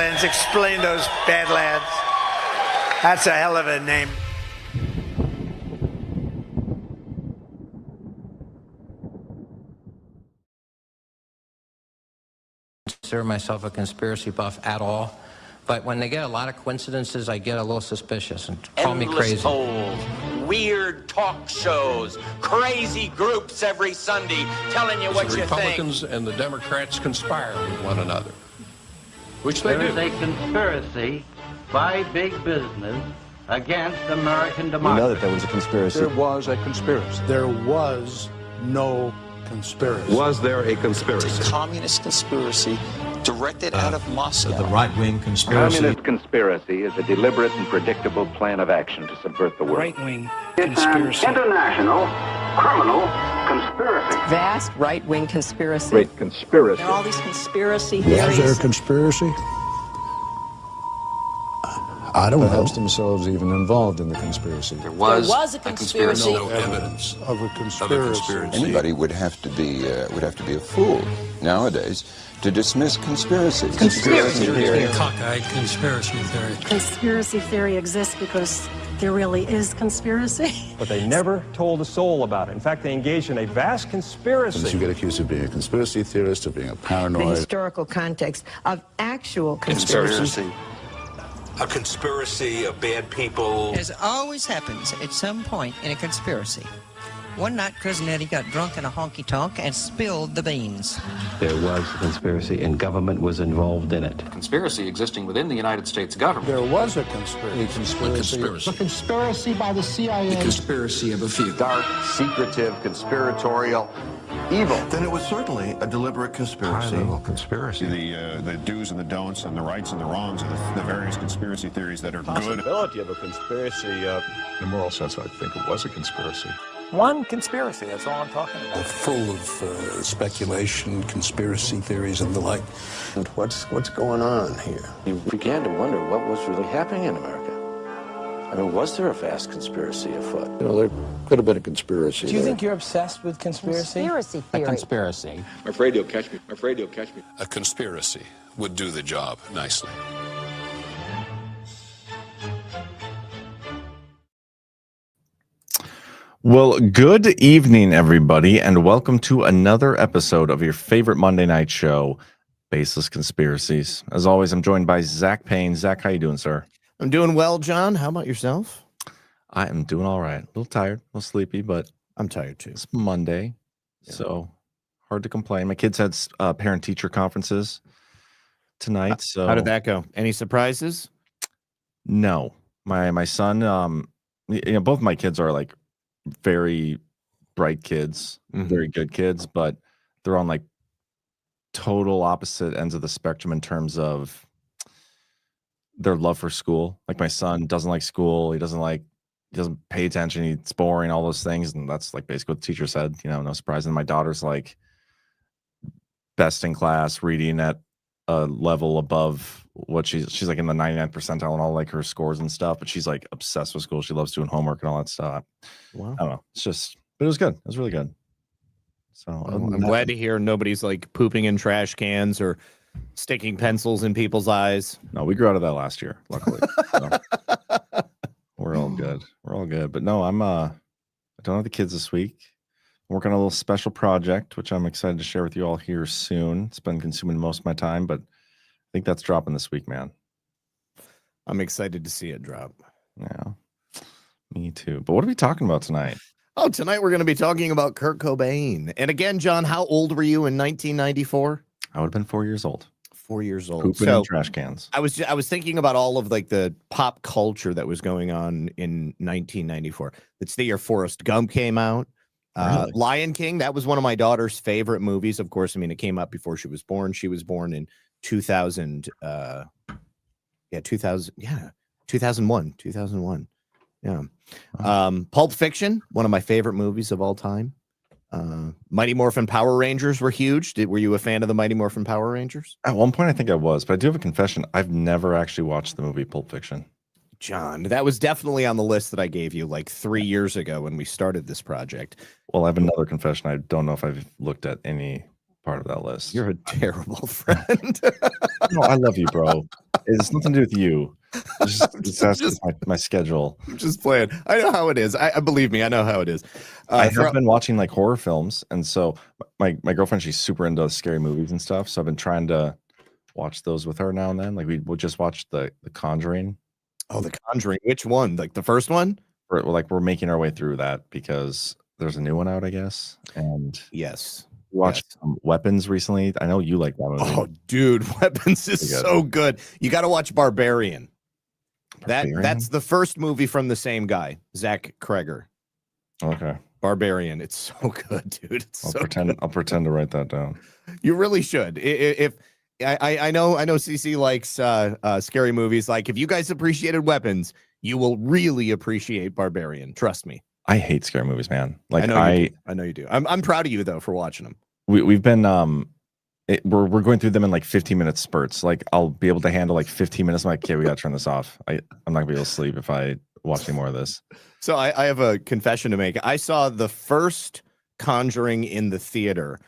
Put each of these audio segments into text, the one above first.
Badlands. Explain those Badlands. That's a hell of a name. Consider myself a conspiracy buff at all, but when they get a lot of coincidences, I get a little suspicious and call me crazy. Polls, weird talk shows, crazy groups every Sunday telling you what you think. The Republicans and the Democrats conspire with one another, which they do. There is a conspiracy by big business against American democracy. We know that there was a conspiracy. There was a conspiracy. There was no conspiracy. Was there a conspiracy? It's a communist conspiracy directed out of Moscow. The right-wing conspiracy. Communist conspiracy is a deliberate and predictable plan of action to subvert the world. Right-wing conspiracy. conspiracy. International criminal conspiracy. Vast right-wing conspiracy. Great conspiracy. And all these conspiracy theories. Was there a conspiracy? I don't know. Perhaps themselves even involved in the conspiracy. There was a conspiracy. No evidence Of a conspiracy. Anybody would have to be a fool nowadays to dismiss conspiracies. Conspiracy theory. Cockeyed conspiracy theory. Conspiracy theory exists because there really is conspiracy. But they never told a soul about it. In fact, they engaged in a vast conspiracy. You get accused of being a conspiracy theorist, of being a The paranoid. historical context of actual conspiracy. A conspiracy of bad people. As always happens at some point in a conspiracy. One night, Cousin Eddie got drunk in a honky-tonk and spilled the beans. There was a conspiracy, and government was involved in it. conspiracy existing within the United States government. There was a conspiracy. Conspiracy. Conspiracy by the CIA. The conspiracy of a few. Dark, secretive, conspiratorial, evil. Then it was certainly a deliberate conspiracy. High-level conspiracy. The do's and the don'ts and the rights and the wrongs of the various conspiracy theories that are good. Possibility of a conspiracy. In a moral sense, I think it was a conspiracy. One conspiracy, that's all I'm talking about. Full of speculation, conspiracy theories, and the like. And what's going on here? You began to wonder what was really happening in America. I mean, was there a vast conspiracy afoot? You know, there could have been a conspiracy. Do you think you're obsessed with conspiracy? Conspiracy theory. Conspiracy. I'm afraid you'll catch me. I'm afraid you'll catch me. A conspiracy would do the job nicely. Well, good evening, everybody, and welcome to another episode of your favorite Monday night show, Baseless Conspiracies. As always, I'm joined by Zak Paine. Zak, how you doing, sir? I'm doing well, John. How about yourself? I am doing all right. A little tired, a little sleepy, but I'm tired too. it's Monday, so hard to complain. My kids had parent-teacher conferences tonight. So How did that go? Any surprises? No, my son, both my kids are like very bright kids, very good kids, but they're on like total opposite ends of the spectrum in terms of their love for school. Like my son doesn't like school. He doesn't pay attention. It's boring, all those things. And that's like basically what the teacher said, no surprise. And my daughter's like best in class, reading at a level above what she's like in the 99th percentile and all like her scores and stuff, but she's like obsessed with school. She loves doing homework and all that stuff. Wow. I don't know. But it was good. It was really good. So I'm glad to hear nobody's like pooping in trash cans or sticking pencils in people's eyes. No, we grew out of that last year, luckily. So we're all good. We're all good. But no, I don't have the kids this week. I'm working on a little special project, which I'm excited to share with you all here soon. It's been consuming most of my time, but I think that's dropping this week, man. I'm excited to see it drop. Yeah, me too. But what are we talking about tonight? Oh, tonight we're going to be talking about Kurt Cobain. And again, John, how old were you in 1994? I would have been 4 years old. 4 years old. Pooping in trash cans. I was thinking about all of like the pop culture that was going on in 1994. It's the year Forrest Gump came out. Really? Lion King, that was one of my daughter's favorite movies. Of course, I mean, it came out before she was born. She was born in 2000. 2001. Yeah. Pulp Fiction, one of my favorite movies of all time. Mighty Morphin Power Rangers were huge. Were you a fan of the Mighty Morphin Power Rangers? At one point, I think I was, but I do have a confession. I've never actually watched the movie Pulp Fiction. John, that was definitely on the list that I gave you like 3 years ago when we started this project. Well, I have another confession. I don't know if I've looked at any part of that list. You're a terrible friend. No, I love you, bro. It's nothing to do with you. It's my schedule. I'm just playing. I know how it is. I believe me. I know how it is. I have been watching like horror films, and so my girlfriend, she's super into scary movies and stuff. So I've been trying to watch those with her now and then. Like we'll just watch the Conjuring. Oh, the Conjuring. Which one? Like the first one? We're making our way through that because there's a new one out, I guess. And yes, we watched Weapons recently. I know you like that movie. Oh, dude, Weapons is so good. You got to watch Barbarian. That's the first movie from the same guy, Zach Kreger. Okay. Barbarian. It's so good, dude. I'll pretend to write that down. You really should. If I know CC likes scary movies. Like if you guys appreciated Weapons, you will really appreciate Barbarian. Trust me. I hate scary movies, man. Like I know you do. I'm proud of you though for watching them. We've been we're going through them in like 15-minute spurts. Like I'll be able to handle like 15 minutes. I'm like, okay, we gotta turn this off. I'm not gonna be able to sleep if I watch any more of this. So I have a confession to make. I saw the first Conjuring in the theater,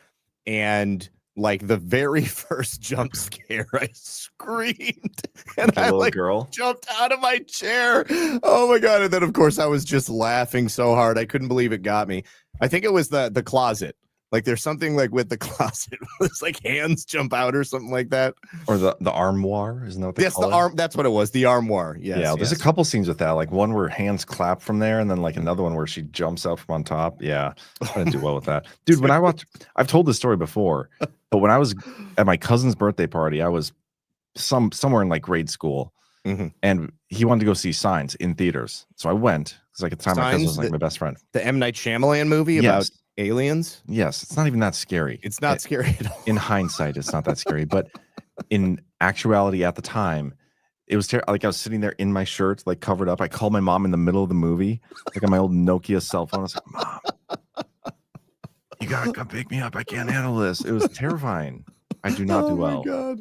and like the very first jump scare, I screamed and I like jumped out of my chair. Oh my God. And then of course I was just laughing so hard. I couldn't believe it got me. I think it was the closet. Like there's something like with the closet, it's like hands jump out or something like that. Or the armoire, isn't that what they call the arm? That's what it was. The armoire. Yes, yeah. There's a couple scenes with that, like one where hands clap from there, and then like another one where she jumps out from on top. Yeah, I didn't do well with that, dude. When I've told this story before, but when I was at my cousin's birthday party, I was somewhere in like grade school, and he wanted to go see Signs in theaters, so I went because like at the time my cousin was like my best friend. The M. Night Shyamalan movie about aliens. Yes, it's not even that scary. It's not scary at all. In hindsight, it's not that scary, but in actuality at the time, it was like I was sitting there in my shirt, like covered up. I called my mom in the middle of the movie, like on my old Nokia cell phone. I was like, Mom, you gotta come pick me up. I can't handle this. It was terrifying. I do not do well. Oh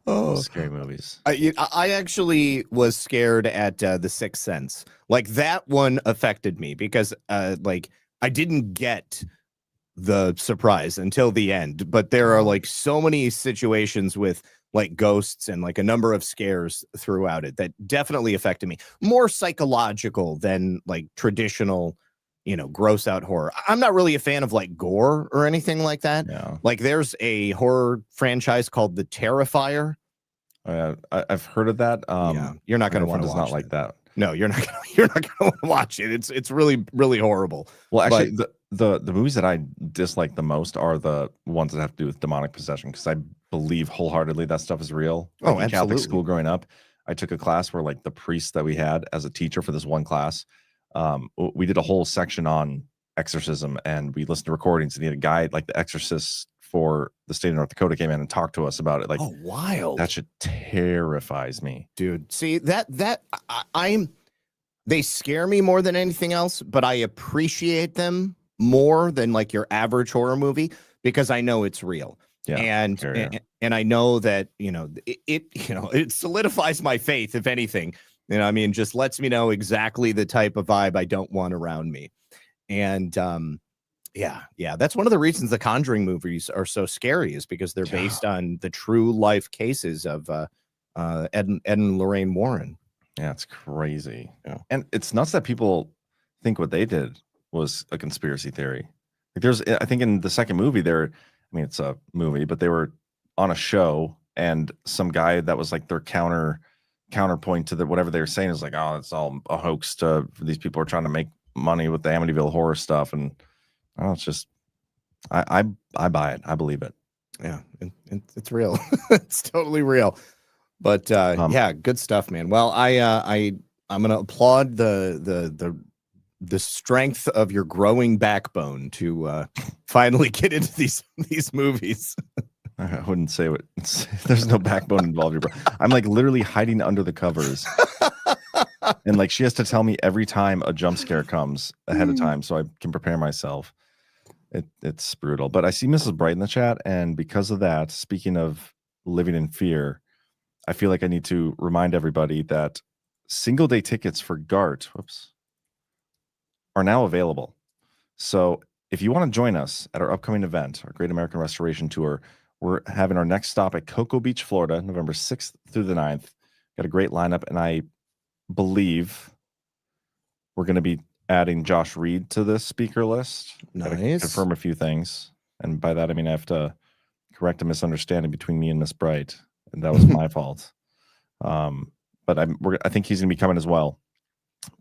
my God. Scary movies. I actually was scared at The Sixth Sense. Like that one affected me because like I didn't get the surprise until the end, but there are like so many situations with like ghosts and like a number of scares throughout it that definitely affected me. More psychological than like traditional, gross out horror. I'm not really a fan of like gore or anything like that. No. Like there's a horror franchise called The Terrifier. I've heard of that. You're not going to want to watch not like that. No, you're not going to watch it. It's really, really horrible. Well, actually, the movies that I dislike the most are the ones that have to do with demonic possession, because I believe wholeheartedly that stuff is real. Like in Catholic school growing up, I took a class where like the priest that we had as a teacher for this one class, we did a whole section on exorcism, and we listened to recordings, and he had a guy like the exorcist for the state of North Dakota came in and talked to us about it. Like, oh, wild. That shit terrifies me, dude. See they scare me more than anything else, but I appreciate them more than like your average horror movie because I know it's real. Yeah, and I know that, it solidifies my faith, if anything, just lets me know exactly the type of vibe I don't want around me. And, yeah, that's one of the reasons the Conjuring movies are so scary, is because they're based on the true life cases of Ed and Lorraine Warren. Yeah, it's crazy. Yeah. And it's nuts that people think what they did was a conspiracy theory. Like I think in the second movie, it's a movie, but they were on a show, and some guy that was like their counterpoint to whatever they were saying is like, oh, it's all a hoax. These people are trying to make money with the Amityville horror stuff, and it's just I buy it. I believe it. Yeah, it's real. It's totally real. But yeah, good stuff, man. Well, I'm gonna applaud the strength of your growing backbone to finally get into these movies. I wouldn't say it. There's no backbone involved here, bro. I'm like literally hiding under the covers, and like she has to tell me every time a jump scare comes ahead of time so I can prepare myself. It's brutal. But I see Mrs. Bright in the chat, and because of that, speaking of living in fear, I feel like I need to remind everybody that single day tickets for GART are now available. So if you want to join us at our upcoming event, our Great American Restoration Tour, we're having our next stop at Cocoa Beach, Florida, November 6th through the 9th. Got a great lineup, and I believe we're going to be adding Josh Reed to this speaker list. Nice. Confirm a few things, and by that I mean I have to correct a misunderstanding between me and Miss Bright, and that was my fault. But I think he's going to be coming as well.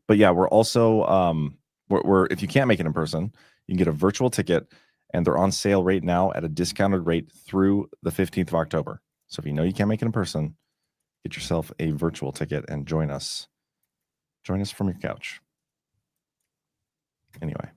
But yeah, we're also we're if you can't make it in person, you can get a virtual ticket, and they're on sale right now at a discounted rate through the 15th of October. So if you know you can't make it in person, get yourself a virtual ticket and join us. Join us from your couch. Anyway.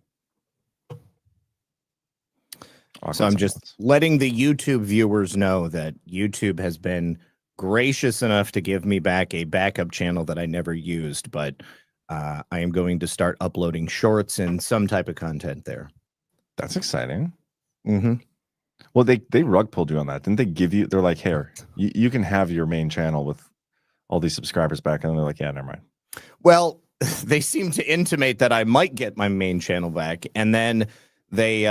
So I'm just letting the YouTube viewers know that YouTube has been gracious enough to give me back a backup channel that I never used, but I am going to start uploading shorts and some type of content there. That's exciting. Mm-hmm. Well, they rug pulled you on that. Didn't they give you, they're like, here, you can have your main channel with all these subscribers back. And they're like, yeah, never mind. Well, they seem to intimate that I might get my main channel back. And then they,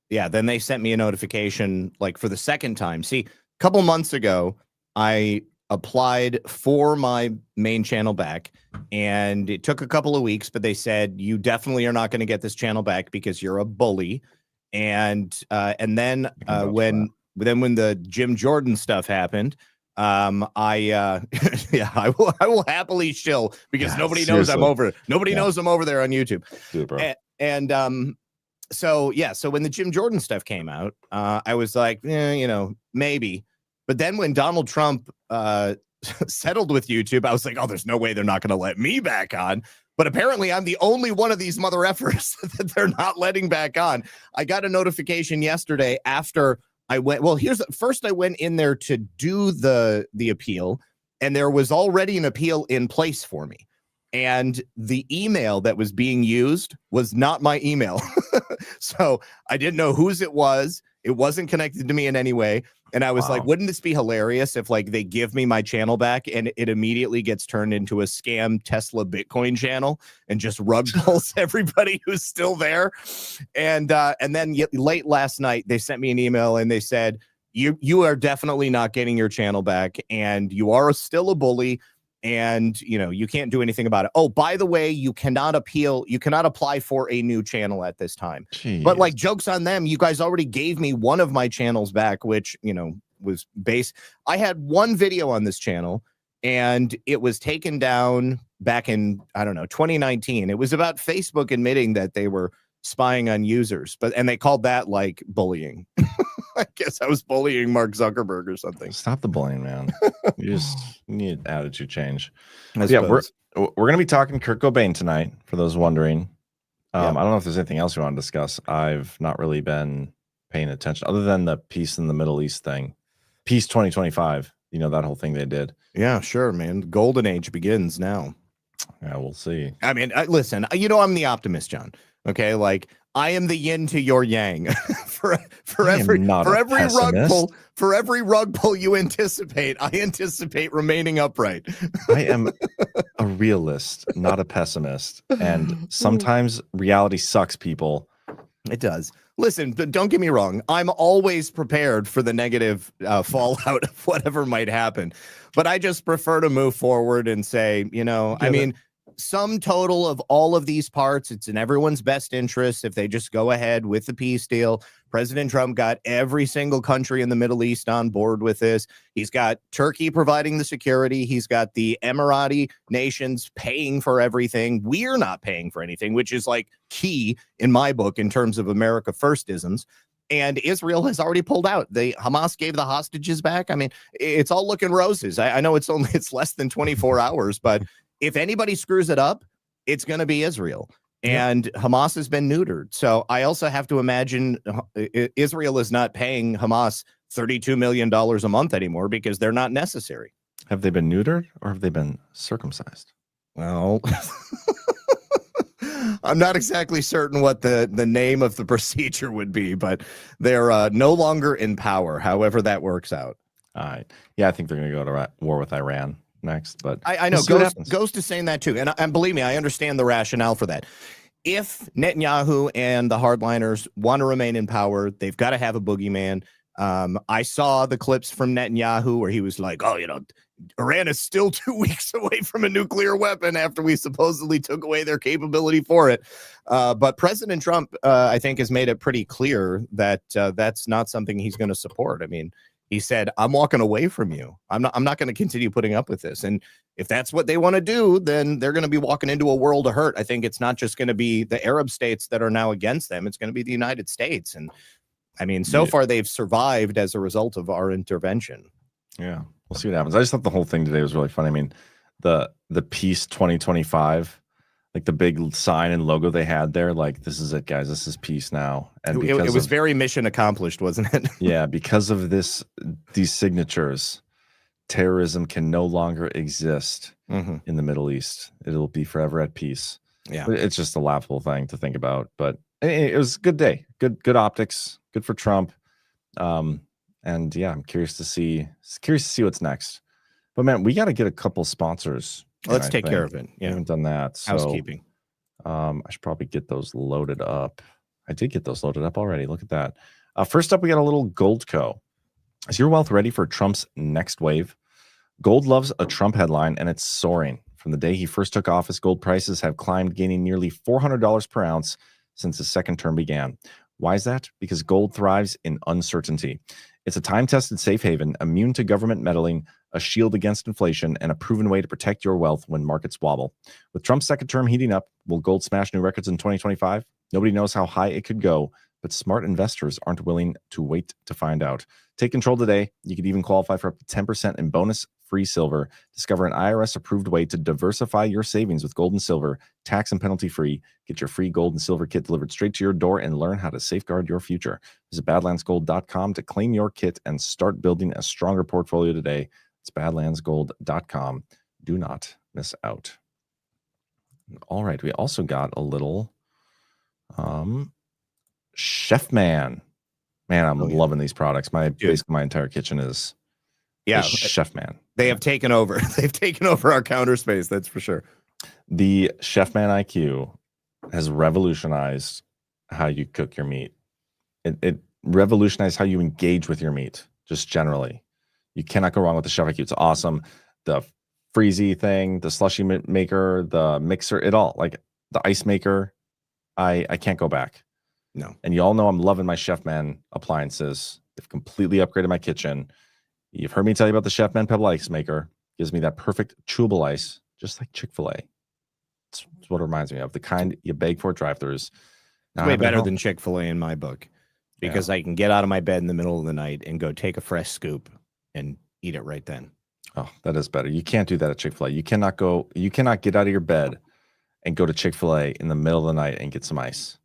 then they sent me a notification like for the second time. See, a couple months ago, I applied for my main channel back, and it took a couple of weeks, but they said, you definitely are not going to get this channel back because you're a bully. And then when the Jim Jordan stuff happened, I will happily shill because nobody knows I'm over. Nobody knows I'm over there on YouTube. Dude, bro. So when the Jim Jordan stuff came out, I was like, maybe. But then when Donald Trump settled with YouTube, I was like, oh, there's no way they're not going to let me back on. But apparently I'm the only one of these mother effers that they're not letting back on. I got a notification yesterday after I went. Well, first I went in there to do the appeal, and there was already an appeal in place for me. And the email that was being used was not my email. So I didn't know whose it was. It wasn't connected to me in any way. And I was like, wouldn't this be hilarious if like they give me my channel back and it immediately gets turned into a scam Tesla Bitcoin channel and just rug pulls everybody who's still there. And then late last night, they sent me an email and they said, you are definitely not getting your channel back, and you are still a bully. And, you can't do anything about it. Oh, by the way, you cannot appeal. You cannot apply for a new channel at this time. Jeez. But like, joke's on them. You guys already gave me one of my channels back, which, was base. I had one video on this channel, and it was taken down back in, 2019. It was about Facebook admitting that they were spying on users, and they called that like bullying. I guess I was bullying Mark Zuckerberg or something. Stop the bullying, man. You just need attitude change. We're going to be talking Kurt Cobain tonight, for those wondering. I don't know if there's anything else you want to discuss. I've not really been paying attention other than the Peace in the Middle East thing. Peace 2025, that whole thing they did. Yeah, sure, man. The golden age begins now. Yeah, we'll see. I mean, listen, I'm the optimist, John. Okay, like I am the yin to your yang. for every rug pull you anticipate, I anticipate remaining upright. I am a realist, not a pessimist, and sometimes reality sucks, people. It does. Listen, don't get me wrong. I'm always prepared for the negative fallout of whatever might happen, but I just prefer to move forward and say, sum total of all of these parts, it's in everyone's best interest if they just go ahead with the peace deal. President Trump got every single country in the Middle East on board with this. He's got Turkey providing the security. He's got the Emirati nations paying for everything. We're not paying for anything, which is like key in my book in terms of America Firstisms. And Israel has already pulled out. Hamas gave the hostages back. I mean, it's all looking roses. I know it's less than 24 hours, but if anybody screws it up, it's going to be Israel. And Hamas has been neutered. So I also have to imagine Israel is not paying Hamas $32 million a month anymore because they're not necessary. Have they been neutered or have they been circumcised? Well, I'm not exactly certain what the name of the procedure would be, but they're no longer in power, however that works out. All right. Yeah, I think they're going to go to war with Iran next, but I know Ghost is saying that too, and believe me, I understand the rationale for that. If Netanyahu and the hardliners want to remain in power, they've got to have a boogeyman. I saw the clips from Netanyahu where he was like, Iran is still 2 weeks away from a nuclear weapon after we supposedly took away their capability for it. But President Trump, I think, has made it pretty clear that that's not something he's going to support. I mean, he said, I'm walking away from you. I'm not going to continue putting up with this. And if that's what they want to do, then they're going to be walking into a world of hurt. I think it's not just going to be the Arab states that are now against them. It's going to be the United States. And I mean, so far they've survived as a result of our intervention. Yeah, we'll see what happens. I just thought the whole thing today was really funny. I mean, the Peace 2025, like the big sign and logo they had there, like, this is it, guys. This is peace now. And it was very mission accomplished, wasn't it? Yeah, because of these signatures, terrorism can no longer exist in the Middle East. It'll be forever at peace. Yeah, it's just a laughable thing to think about. But it was a good day. Good optics. Good for Trump. And yeah, I'm curious to see what's next. But man, we got to get a couple sponsors. Let's take care of it. Yeah, we haven't done that. So, housekeeping. I should probably get those loaded up. I did get those loaded up already. Look at that. First up, we got a little Goldco. Is your wealth ready for Trump's next wave? Gold loves a Trump headline, and it's soaring. From the day he first took office, gold prices have climbed, gaining nearly $400 per ounce since his second term began. Why is that? Because gold thrives in uncertainty. It's a time-tested safe haven, immune to government meddling, a shield against inflation, and a proven way to protect your wealth when markets wobble. With Trump's second term heating up, will gold smash new records in 2025? Nobody knows how high it could go, but smart investors aren't willing to wait to find out. Take control today. You could even qualify for up to 10% in bonus free silver. Discover an IRS-approved way to diversify your savings with gold and silver, tax and penalty free. Get your free gold and silver kit delivered straight to your door and learn how to safeguard your future. Visit badlandsgold.com to claim your kit and start building a stronger portfolio today. It's badlandsgold.com. Do not miss out. All right, we also got a little Chef Man. Man, I'm loving these products. Basically my entire kitchen is Chef Man. They have taken over. They've taken over our counter space. That's for sure. The Chef Man IQ has revolutionized how you cook your meat. It revolutionized how you engage with your meat, just generally. You cannot go wrong with the Chef IQ. It's awesome. The freezy thing, the slushy maker, the mixer, it all. Like the ice maker, I can't go back. No. And you all know I'm loving my Chef Man appliances. They've completely upgraded my kitchen. You've heard me tell you about the Chef Man Pebble Ice Maker. Gives me that perfect chewable ice, just like Chick-fil-A. It's what it reminds me of. The kind you beg for at drive-thrus. It's way better than Chick-fil-A in my book, because I can get out of my bed in the middle of the night and go take a fresh scoop and eat it right then. Oh, that is better. You can't do that at Chick-fil-A. You cannot get out of your bed and go to Chick-fil-A in the middle of the night and get some ice.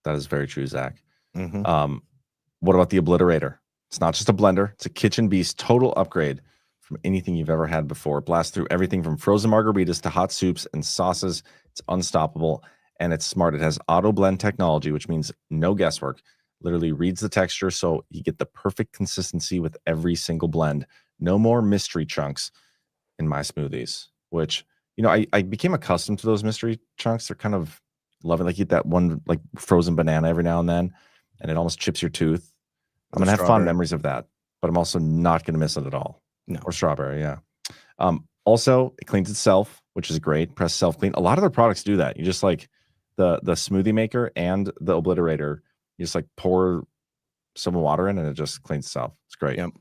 That is very true, Zach. What about the Obliterator? It's not just a blender. It's a kitchen beast total upgrade from anything you've ever had before. It blasts through everything from frozen margaritas to hot soups and sauces. It's unstoppable, and it's smart. It has auto blend technology, which means no guesswork. Literally reads the texture, so you get the perfect consistency with every single blend. No more mystery chunks in my smoothies, which, you know, I became accustomed to those mystery chunks. They're kind of loving, like, you eat that one like frozen banana every now and then, and it almost chips your tooth. I'm going to have fond memories of that, but I'm also not going to miss it at all. No. Or strawberry, yeah. Also, it cleans itself, which is great. Press self-clean. A lot of their products do that. You just like the smoothie maker and the Obliterator, you just like pour some water in and it just cleans itself. It's great. Yep.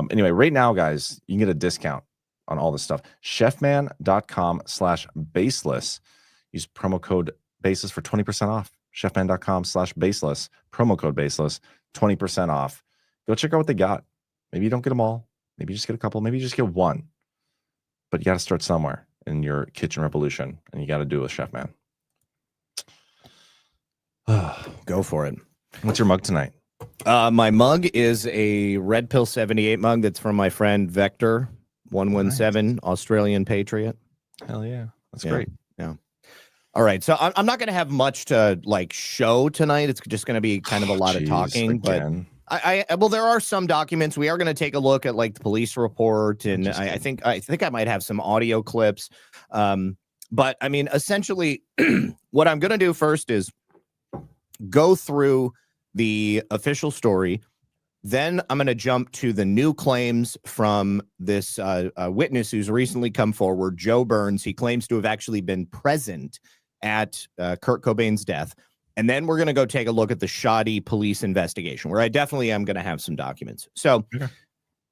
Anyway, right now, guys, you can get a discount on all this stuff. Chefman.com/baseless. Use promo code baseless for 20% off. Chefman.com/baseless. Promo code baseless. 20% off. Go check out what they got. Maybe you don't get them all. Maybe you just get a couple. Maybe you just get one. But you got to start somewhere in your kitchen revolution, and you got to do it with Chef Man. Go for it. What's your mug tonight? My mug is a Red Pill 78 mug that's from my friend Vector 117, nice. Australian Patriot. Hell yeah. That's great. Yeah. All right. So I'm not going to have much to like show tonight. It's just going to be kind of a lot of talking, again. but well, there are some documents. We are going to take a look at like the police report, and I think I might have some audio clips. But I mean, essentially, what I'm going to do first is go through the official story, Then I'm going to jump to the new claims from this witness who's recently come forward, Joe Burns. He claims to have actually been present at Kurt Cobain's death. And then we're going to go take a look at the shoddy police investigation, where I definitely am going to have some documents. So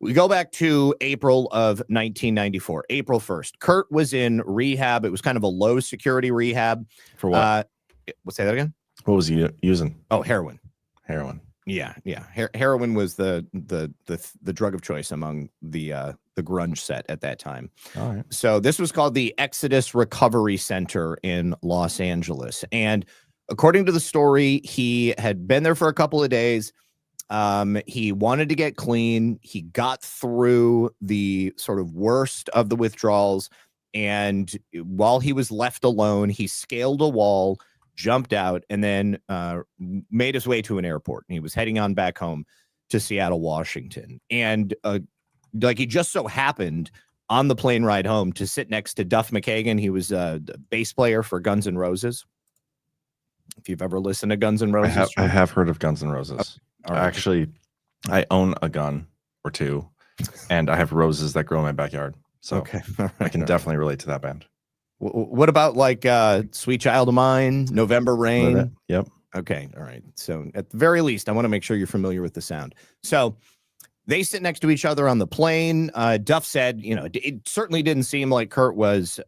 we go back to April of 1994, April 1st. Kurt was in rehab. It was kind of a low security rehab. For what? Say that again? What was he using? Oh, heroin. Heroin. Yeah. Heroin was the drug of choice among the grunge set at that time. All right. So this was called the Exodus Recovery Center in Los Angeles. And according to the story, he had been there for a couple of days. He wanted to get clean. He got through the sort of worst of the withdrawals. And while he was left alone, he scaled a wall, jumped out, and then made his way to an airport. And he was heading on back home to Seattle, Washington. And like he just so happened on the plane ride home to sit next to Duff McKagan. He was a bass player for Guns N' Roses. If you've ever listened to Guns N' Roses. I have heard of Guns N' Roses. Right. Actually, I own a gun or two, and I have roses that grow in my backyard. So okay. Right. I can definitely relate to that band. What about like Sweet Child of Mine, November Rain? Yep. Okay. All right. So at the very least, I want to make sure you're familiar with the sound. So they sit next to each other on the plane. Duff said, it certainly didn't seem like Kurt was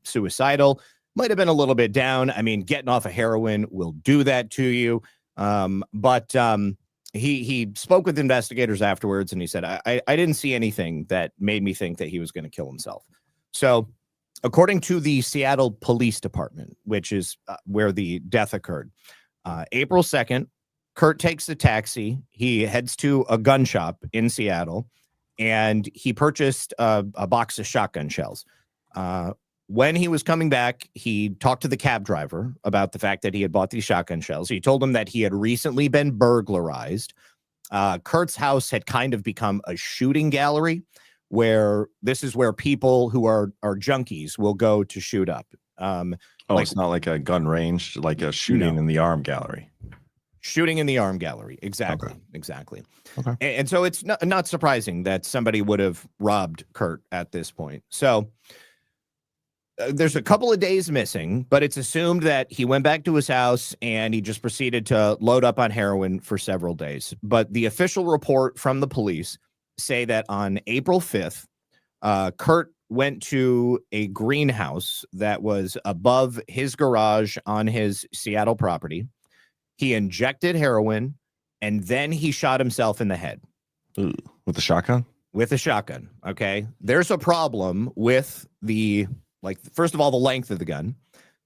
suicidal. Might have been a little bit down. I mean, getting off of heroin will do that to you. But he spoke with investigators afterwards, and he said, I didn't see anything that made me think that he was going to kill himself. So according to the Seattle Police Department, which is where the death occurred, April 2nd, Kurt takes a taxi. He heads to a gun shop in Seattle, and he purchased a box of shotgun shells. When he was coming back, he talked to the cab driver about the fact that he had bought these shotgun shells. He told him that he had recently been burglarized. Kurt's house had kind of become a shooting gallery, where this is where people who are junkies will go to shoot up. It's not like a gun range, like a shooting in the arm gallery. Shooting in the arm gallery. Exactly. Okay. Exactly. Okay. And so it's not surprising that somebody would have robbed Kurt at this point. So there's a couple of days missing, but it's assumed that he went back to his house and he just proceeded to load up on heroin for several days. But the official report from the police say that on April 5th, Kurt went to a greenhouse that was above his garage on his Seattle property. He injected heroin, and then he shot himself in the head. Ooh, with a shotgun? With a shotgun. Okay. There's a problem with first of all, the length of the gun.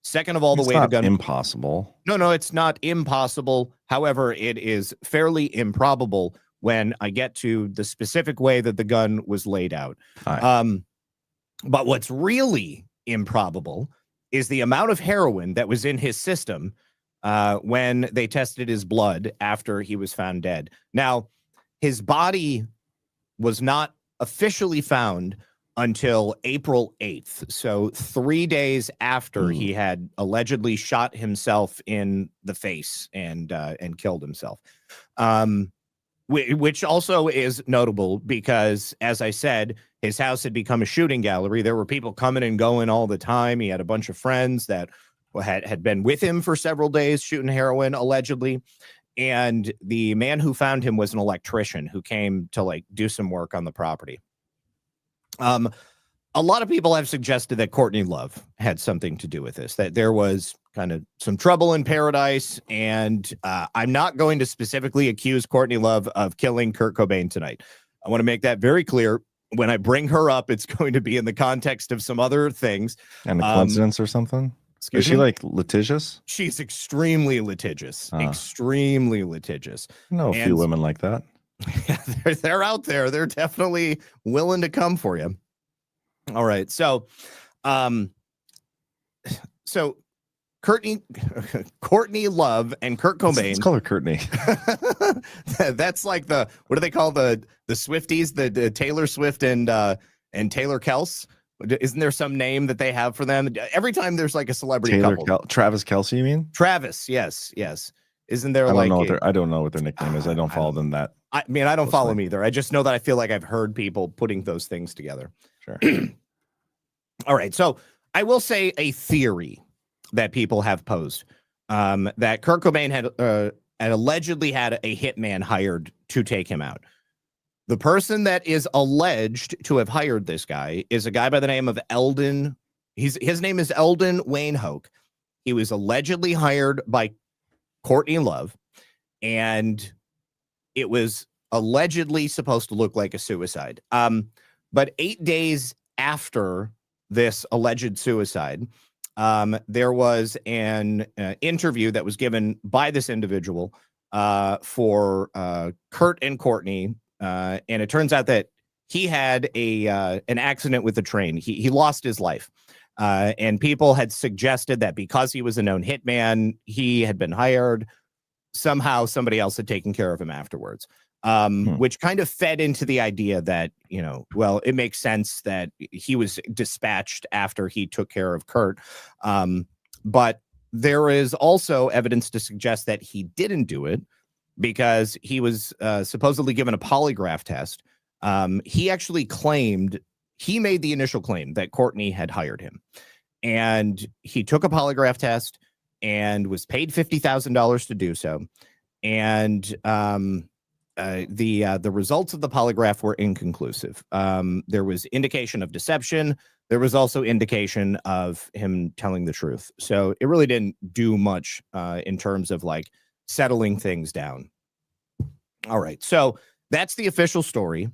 Second of all, the way the gun. Impossible. No, it's not impossible. However, it is fairly improbable when I get to the specific way that the gun was laid out. Right. But what's really improbable is the amount of heroin that was in his system when they tested his blood after he was found dead. Now, his body was not officially found until April 8th. So 3 days after he had allegedly shot himself in the face and killed himself. Which also is notable because, as I said, his house had become a shooting gallery. There were people coming and going all the time. He had a bunch of friends that had been with him for several days shooting heroin, allegedly. And the man who found him was an electrician who came to do some work on the property. A lot of people have suggested that Courtney Love had something to do with this, that there was kind of some trouble in paradise. And I'm not going to specifically accuse Courtney Love of killing Kurt Cobain tonight. I want to make that very clear. When I bring her up, it's going to be in the context of some other things. And a coincidence or something? Is she litigious? She's extremely litigious. Extremely litigious. I know a few women like that. Yeah, they're out there. They're definitely willing to come for you. All right. So Courtney Love and Kurt Cobain. Let's call her Courtney. That's like what do they call the Swifties? The Taylor Swift and Taylor Kels. Isn't there some name that they have for them? Every time there's like a celebrity couple. Travis Kelce, you mean? Travis, yes. Isn't there I don't know what their nickname is. I don't follow them that I mean, I don't follow them either. I just know that I feel like I've heard people putting those things together. Sure. All right. So I will say a theory that people have posed that Kurt Cobain had allegedly had a hitman hired to take him out. The person that is alleged to have hired this guy is a guy by the name of Eldon. His name is Eldon Wayne Hoke. He was allegedly hired by Courtney Love, and it was allegedly supposed to look like a suicide. But 8 days after this alleged suicide, there was an interview that was given by this individual for Kurt and Courtney. And it turns out that he had an accident with a train. He lost his life. And people had suggested that because he was a known hitman, he had been hired. Somehow somebody else had taken care of him afterwards, which kind of fed into the idea that, well, it makes sense that he was dispatched after he took care of Kurt. But there is also evidence to suggest that he didn't do it, because he was supposedly given a polygraph test. He actually he made the initial claim that Courtney had hired him. And he took a polygraph test and was paid $50,000 to do so. And the results of the polygraph were inconclusive. There was indication of deception. There was also indication of him telling the truth. So it really didn't do much in terms of like settling things down. All right. So that's the official story.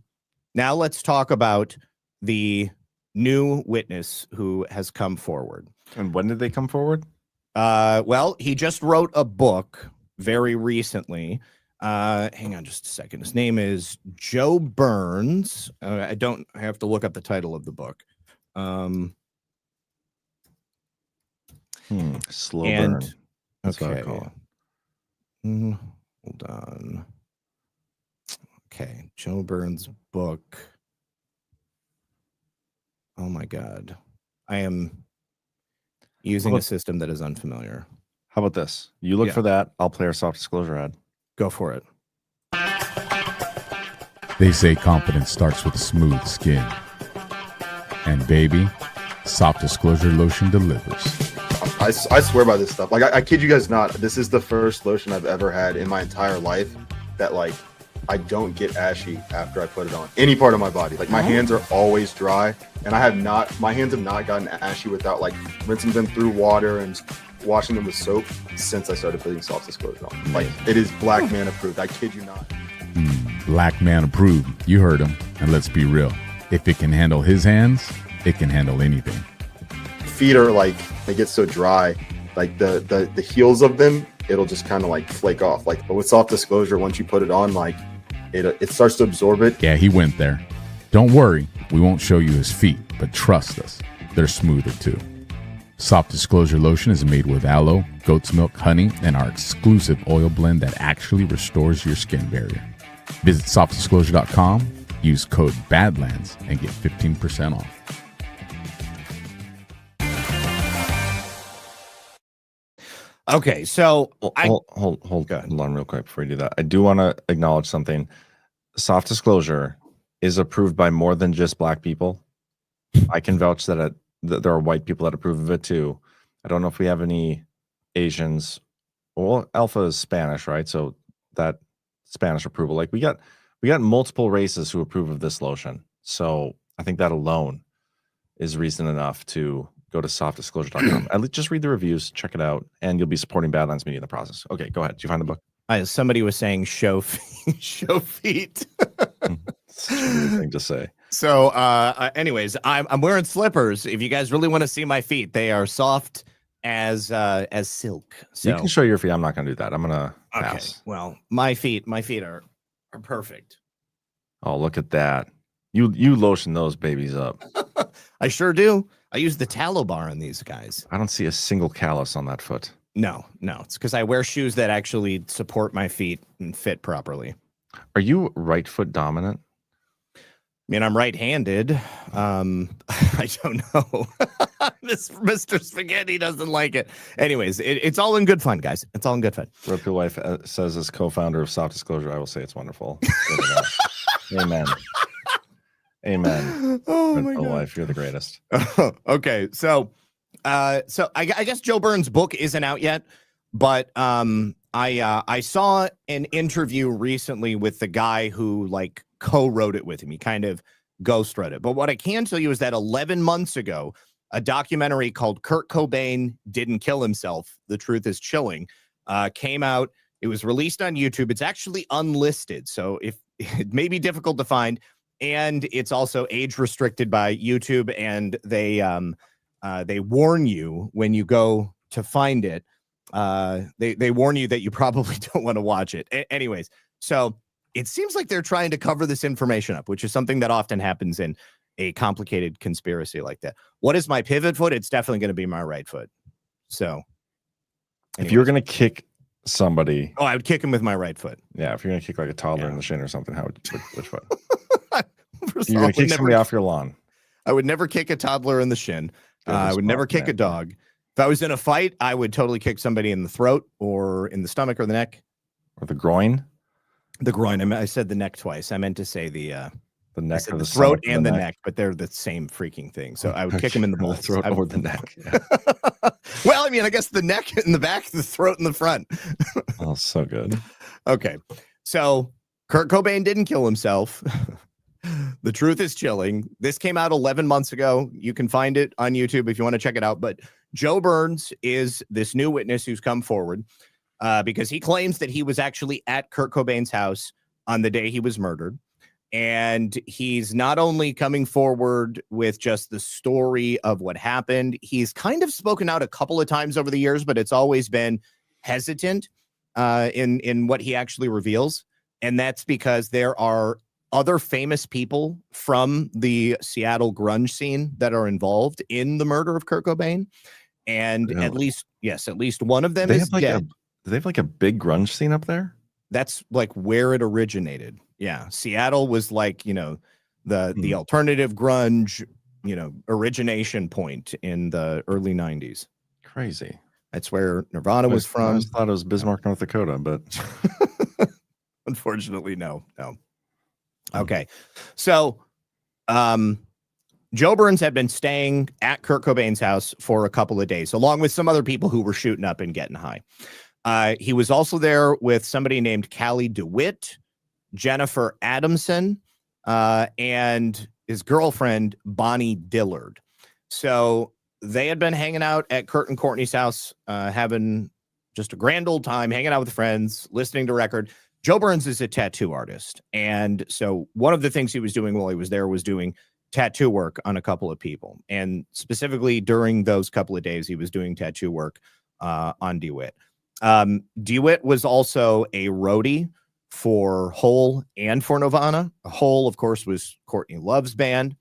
Now let's talk about the new witness who has come forward. And when did they come forward? Well, he just wrote a book very recently. Hang on just a second. His name is Joe Burns. I have to look up the title of the book. Slow burn. That's what I call it. Hold on. Okay, Joe Burns' book. Oh my God. I am using a system that is unfamiliar. How about this? You look for that. I'll play our soft disclosure ad. Go for it. They say confidence starts with a smooth skin. And baby, soft disclosure lotion delivers. I swear by this stuff. Like, I kid you guys not. This is the first lotion I've ever had in my entire life that, like, I don't get ashy after I put it on any part of my body. Like, my hands are always dry, and my hands have not gotten ashy without, like, rinsing them through water and washing them with soap since I started putting soft disclosure on. Like, it is black man approved. I kid you not. Black man approved. You heard him. And let's be real. If it can handle his hands, it can handle anything. Feet are like, they get so dry, like the heels of them, it'll just kind of like flake off. Like, but with soft disclosure, once you put it on, like it starts to absorb it. Yeah, he went there. Don't worry, we won't show you his feet, but trust us, they're smoother too. Soft Disclosure lotion is made with aloe, goat's milk, honey, and our exclusive oil blend that actually restores your skin barrier. Visit softdisclosure.com, use code Badlands, and get 15% off. Okay, so hold on real quick before you do that. I do want to acknowledge something. Soft disclosure is approved by more than just black people. I can vouch that there are white people that approve of it too. I don't know if we have any Asians. Well, Alpha is Spanish, right? So that Spanish approval, like we got multiple races who approve of this lotion. So I think that alone is reason enough to go to softdisclosure.com. At least just read the reviews, check it out, and you'll be supporting Badlands Media in the process. Okay, go ahead. Did you find the book? Somebody was saying show feet. It's a weird thing to say. So, anyways, I'm wearing slippers. If you guys really want to see my feet, they are soft as silk. So you can show your feet. I'm not going to do that. I'm going to pass. Okay. Well, my feet are perfect. Oh, look at that. You lotion those babies up. I sure do. I use the tallow bar on these guys. I don't see a single callus on that foot. No. It's because I wear shoes that actually support my feet and fit properly. Are you right foot dominant? I mean, I'm right-handed. I don't know. Mr. Spaghetti doesn't like it. Anyways, it's all in good fun, guys. It's all in good fun. Rip Your Wife says, as co-founder of Soft Disclosure, I will say it's wonderful. Amen. Amen. Oh Rip my Your God. Wife, you're the greatest. Okay, so I guess Joe Byrne's book isn't out yet, but I saw an interview recently with the guy who like co-wrote it with him. He kind of ghost wrote it. But what I can tell you is that 11 months ago, a documentary called Kurt Cobain Didn't Kill Himself, The Truth is Chilling, came out. It was released on YouTube. It's actually unlisted, so if it may be difficult to find, and it's also age restricted by YouTube, and they warn you when you go to find it. They warn you that you probably don't want to watch it. Anyways, so it seems like they're trying to cover this information up, which is something that often happens in a complicated conspiracy like that. What is my pivot foot? It's definitely going to be my right foot. So if you're going to kick somebody, I would kick him with my right foot. Yeah, if you're going to kick like a toddler in the shin or something, which foot? First You're of all, going to kick somebody off your lawn. I would never kick a toddler in the shin. I would never kick a dog. If I was in a fight, I would totally kick somebody in the throat or in the stomach or the neck. Or the groin? The groin. I said the neck twice. I meant to say the neck, or the the throat stomach or and the the neck. neck, but they're the same freaking thing. So I would kick him in the The balls. throat or the neck. Yeah. Well, I mean, I guess the neck in the back, the throat in the front. Oh, so good. Okay. So Kurt Cobain didn't kill himself. The Truth is Chilling. This came out 11 months ago. You can find it on YouTube if you want to check it out. But Joe Burns is this new witness who's come forward because he claims that he was actually at Kurt Cobain's house on the day he was murdered. And he's not only coming forward with just the story of what happened, he's kind of spoken out a couple of times over the years, but it's always been hesitant in what he actually reveals. And that's because there are other famous people from the Seattle grunge scene that are involved in the murder of Kurt Cobain. And Really? at least one of them They is have like dead. do they have like a big grunge scene up there? That's like where it originated. Yeah. Seattle was like, the alternative grunge, origination point in the early 90s. Crazy. That's where Nirvana was I from. always thought it was Bismarck, North Dakota, but Unfortunately, no. Okay. So, Joe Burns had been staying at Kurt Cobain's house for a couple of days, along with some other people who were shooting up and getting high. He was also there with somebody named Callie DeWitt, Jennifer Adamson, and his girlfriend, Bonnie Dillard. So they had been hanging out at Kurt and Courtney's house, having just a grand old time, hanging out with friends, listening to record. Joe Burns is a tattoo artist. And so one of the things he was doing while he was there was doing tattoo work on a couple of people. And specifically during those couple of days, he was doing tattoo work on DeWitt. DeWitt was also a roadie for Hole and for Nirvana. Hole, of course, was Courtney Love's band.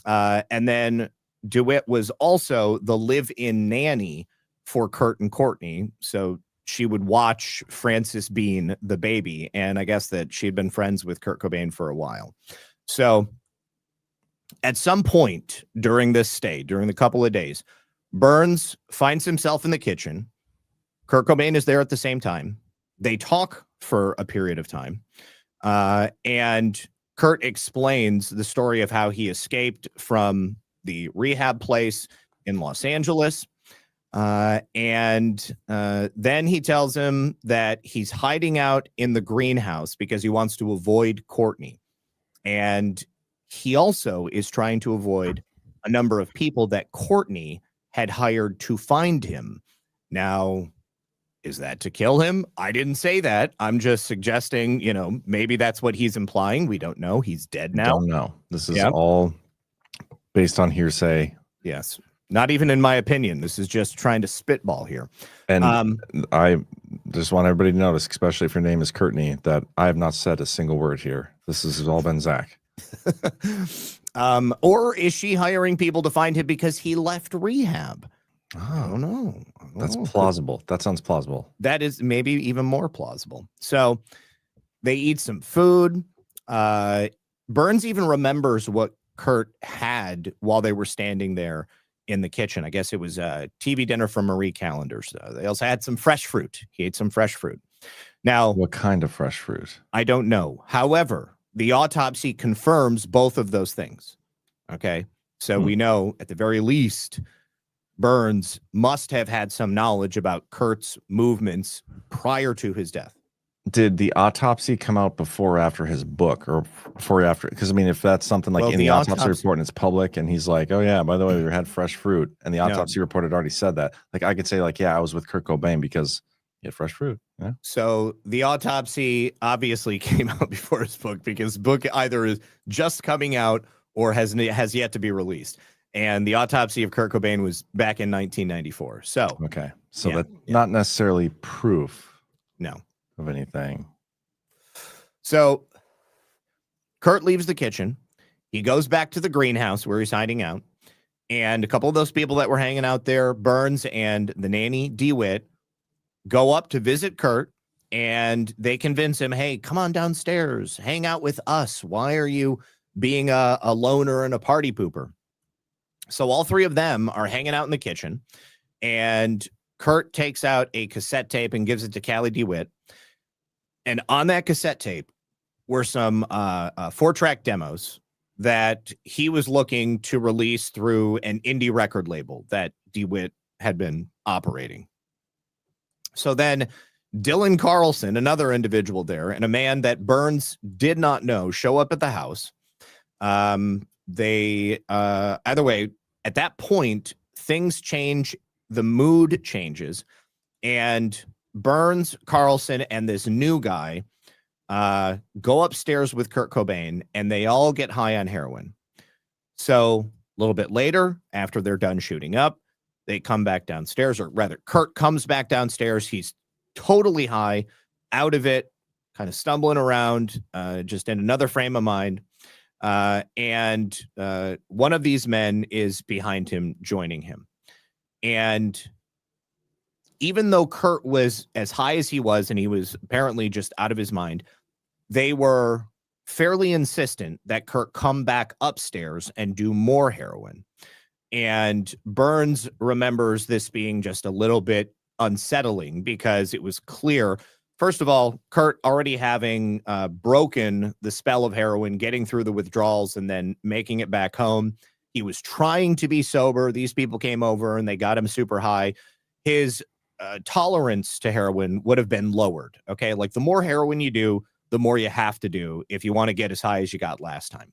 And then DeWitt was also the live-in nanny for Kurt and Courtney. So she would watch Frances Bean, the baby. And I guess that she had been friends with Kurt Cobain for a while. So at some point during this stay, during the couple of days, Burns finds himself in the kitchen. Kurt Cobain is there at the same time. They talk for a period of time. And Kurt explains the story of how he escaped from the rehab place in Los Angeles. And then he tells him that he's hiding out in the greenhouse because he wants to avoid Courtney. And he also is trying to avoid a number of people that Courtney had hired to find him. Now, is that to kill him? I didn't say that. I'm just suggesting, maybe that's what he's implying. We don't know. He's dead now. Don't know. This is all based on hearsay. Yes. Not even in my opinion. This is just trying to spitball here. And I just want everybody to notice, especially if your name is Courtney, that I have not said a single word here. This has all been Zach. Or is she hiring people to find him because he left rehab? I don't know. That's plausible. That sounds plausible. That is maybe even more plausible. So they eat some food. Burns even remembers what Kurt had while they were standing there in the kitchen. I guess it was a TV dinner from Marie Callender's. They also had some fresh fruit. He ate some fresh fruit. Now, what kind of fresh fruit? I don't know. However, the autopsy confirms both of those things. Okay. So we know at the very least, Burns must have had some knowledge about Kurt's movements prior to his death. Did the autopsy come out before or after his book, or before or after? Because I mean, if that's something like in the autopsy report and it's public, and he's like, "Oh yeah, by the way, we had fresh fruit," and the autopsy report had already said that, like I could say, like, "Yeah, I was with Kurt Cobain because he had fresh fruit." Yeah. So the autopsy obviously came out before his book, because his book either is just coming out or has yet to be released. And the autopsy of Kurt Cobain was back in 1994. So okay, so that's not necessarily proof. No. Of anything. So Kurt leaves the kitchen. He goes back to the greenhouse where he's hiding out. And a couple of those people that were hanging out there, Burns and the nanny DeWitt, go up to visit Kurt, and they convince him, hey, come on downstairs, hang out with us. Why are you being a loner and a party pooper? So all three of them are hanging out in the kitchen, and Kurt takes out a cassette tape and gives it to Callie DeWitt. And on that cassette tape were some 4-track demos that he was looking to release through an indie record label that DeWitt had been operating. So then Dylan Carlson, another individual there, and a man that Burns did not know, show up at the house. They either way, at that point, things change, the mood changes, and Burns, Carlson, and this new guy go upstairs with Kurt Cobain, and they all get high on heroin. So a little bit later, after they're done shooting up, they come back downstairs, or rather, Kurt comes back downstairs. He's totally high, out of it, kind of stumbling around, just in another frame of mind. And one of these men is behind him, joining him. And even though Kurt was as high as he was, and he was apparently just out of his mind, they were fairly insistent that Kurt come back upstairs and do more heroin. And Burns remembers this being just a little bit unsettling, because it was clear, first of all, Kurt already having broken the spell of heroin, getting through the withdrawals, and then making it back home. He was trying to be sober. These people came over and they got him super high. His tolerance to heroin would have been lowered. Okay. Like, the more heroin you do, the more you have to do if you want to get as high as you got last time.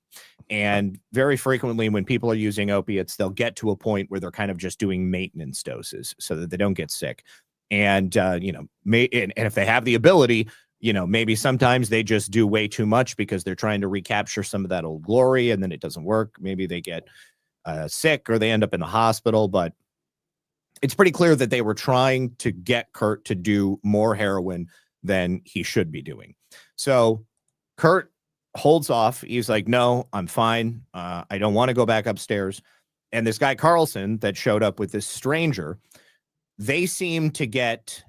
And very frequently when people are using opiates, they'll get to a point where they're kind of just doing maintenance doses so that they don't get sick. And, and if they have the ability, maybe sometimes they just do way too much because they're trying to recapture some of that old glory, and then it doesn't work. Maybe they get sick, or they end up in the hospital. But it's pretty clear that they were trying to get Kurt to do more heroin than he should be doing. So Kurt holds off. He's like, no, I'm fine. I don't want to go back upstairs. And this guy, Carlson, that showed up with this stranger, they seem to get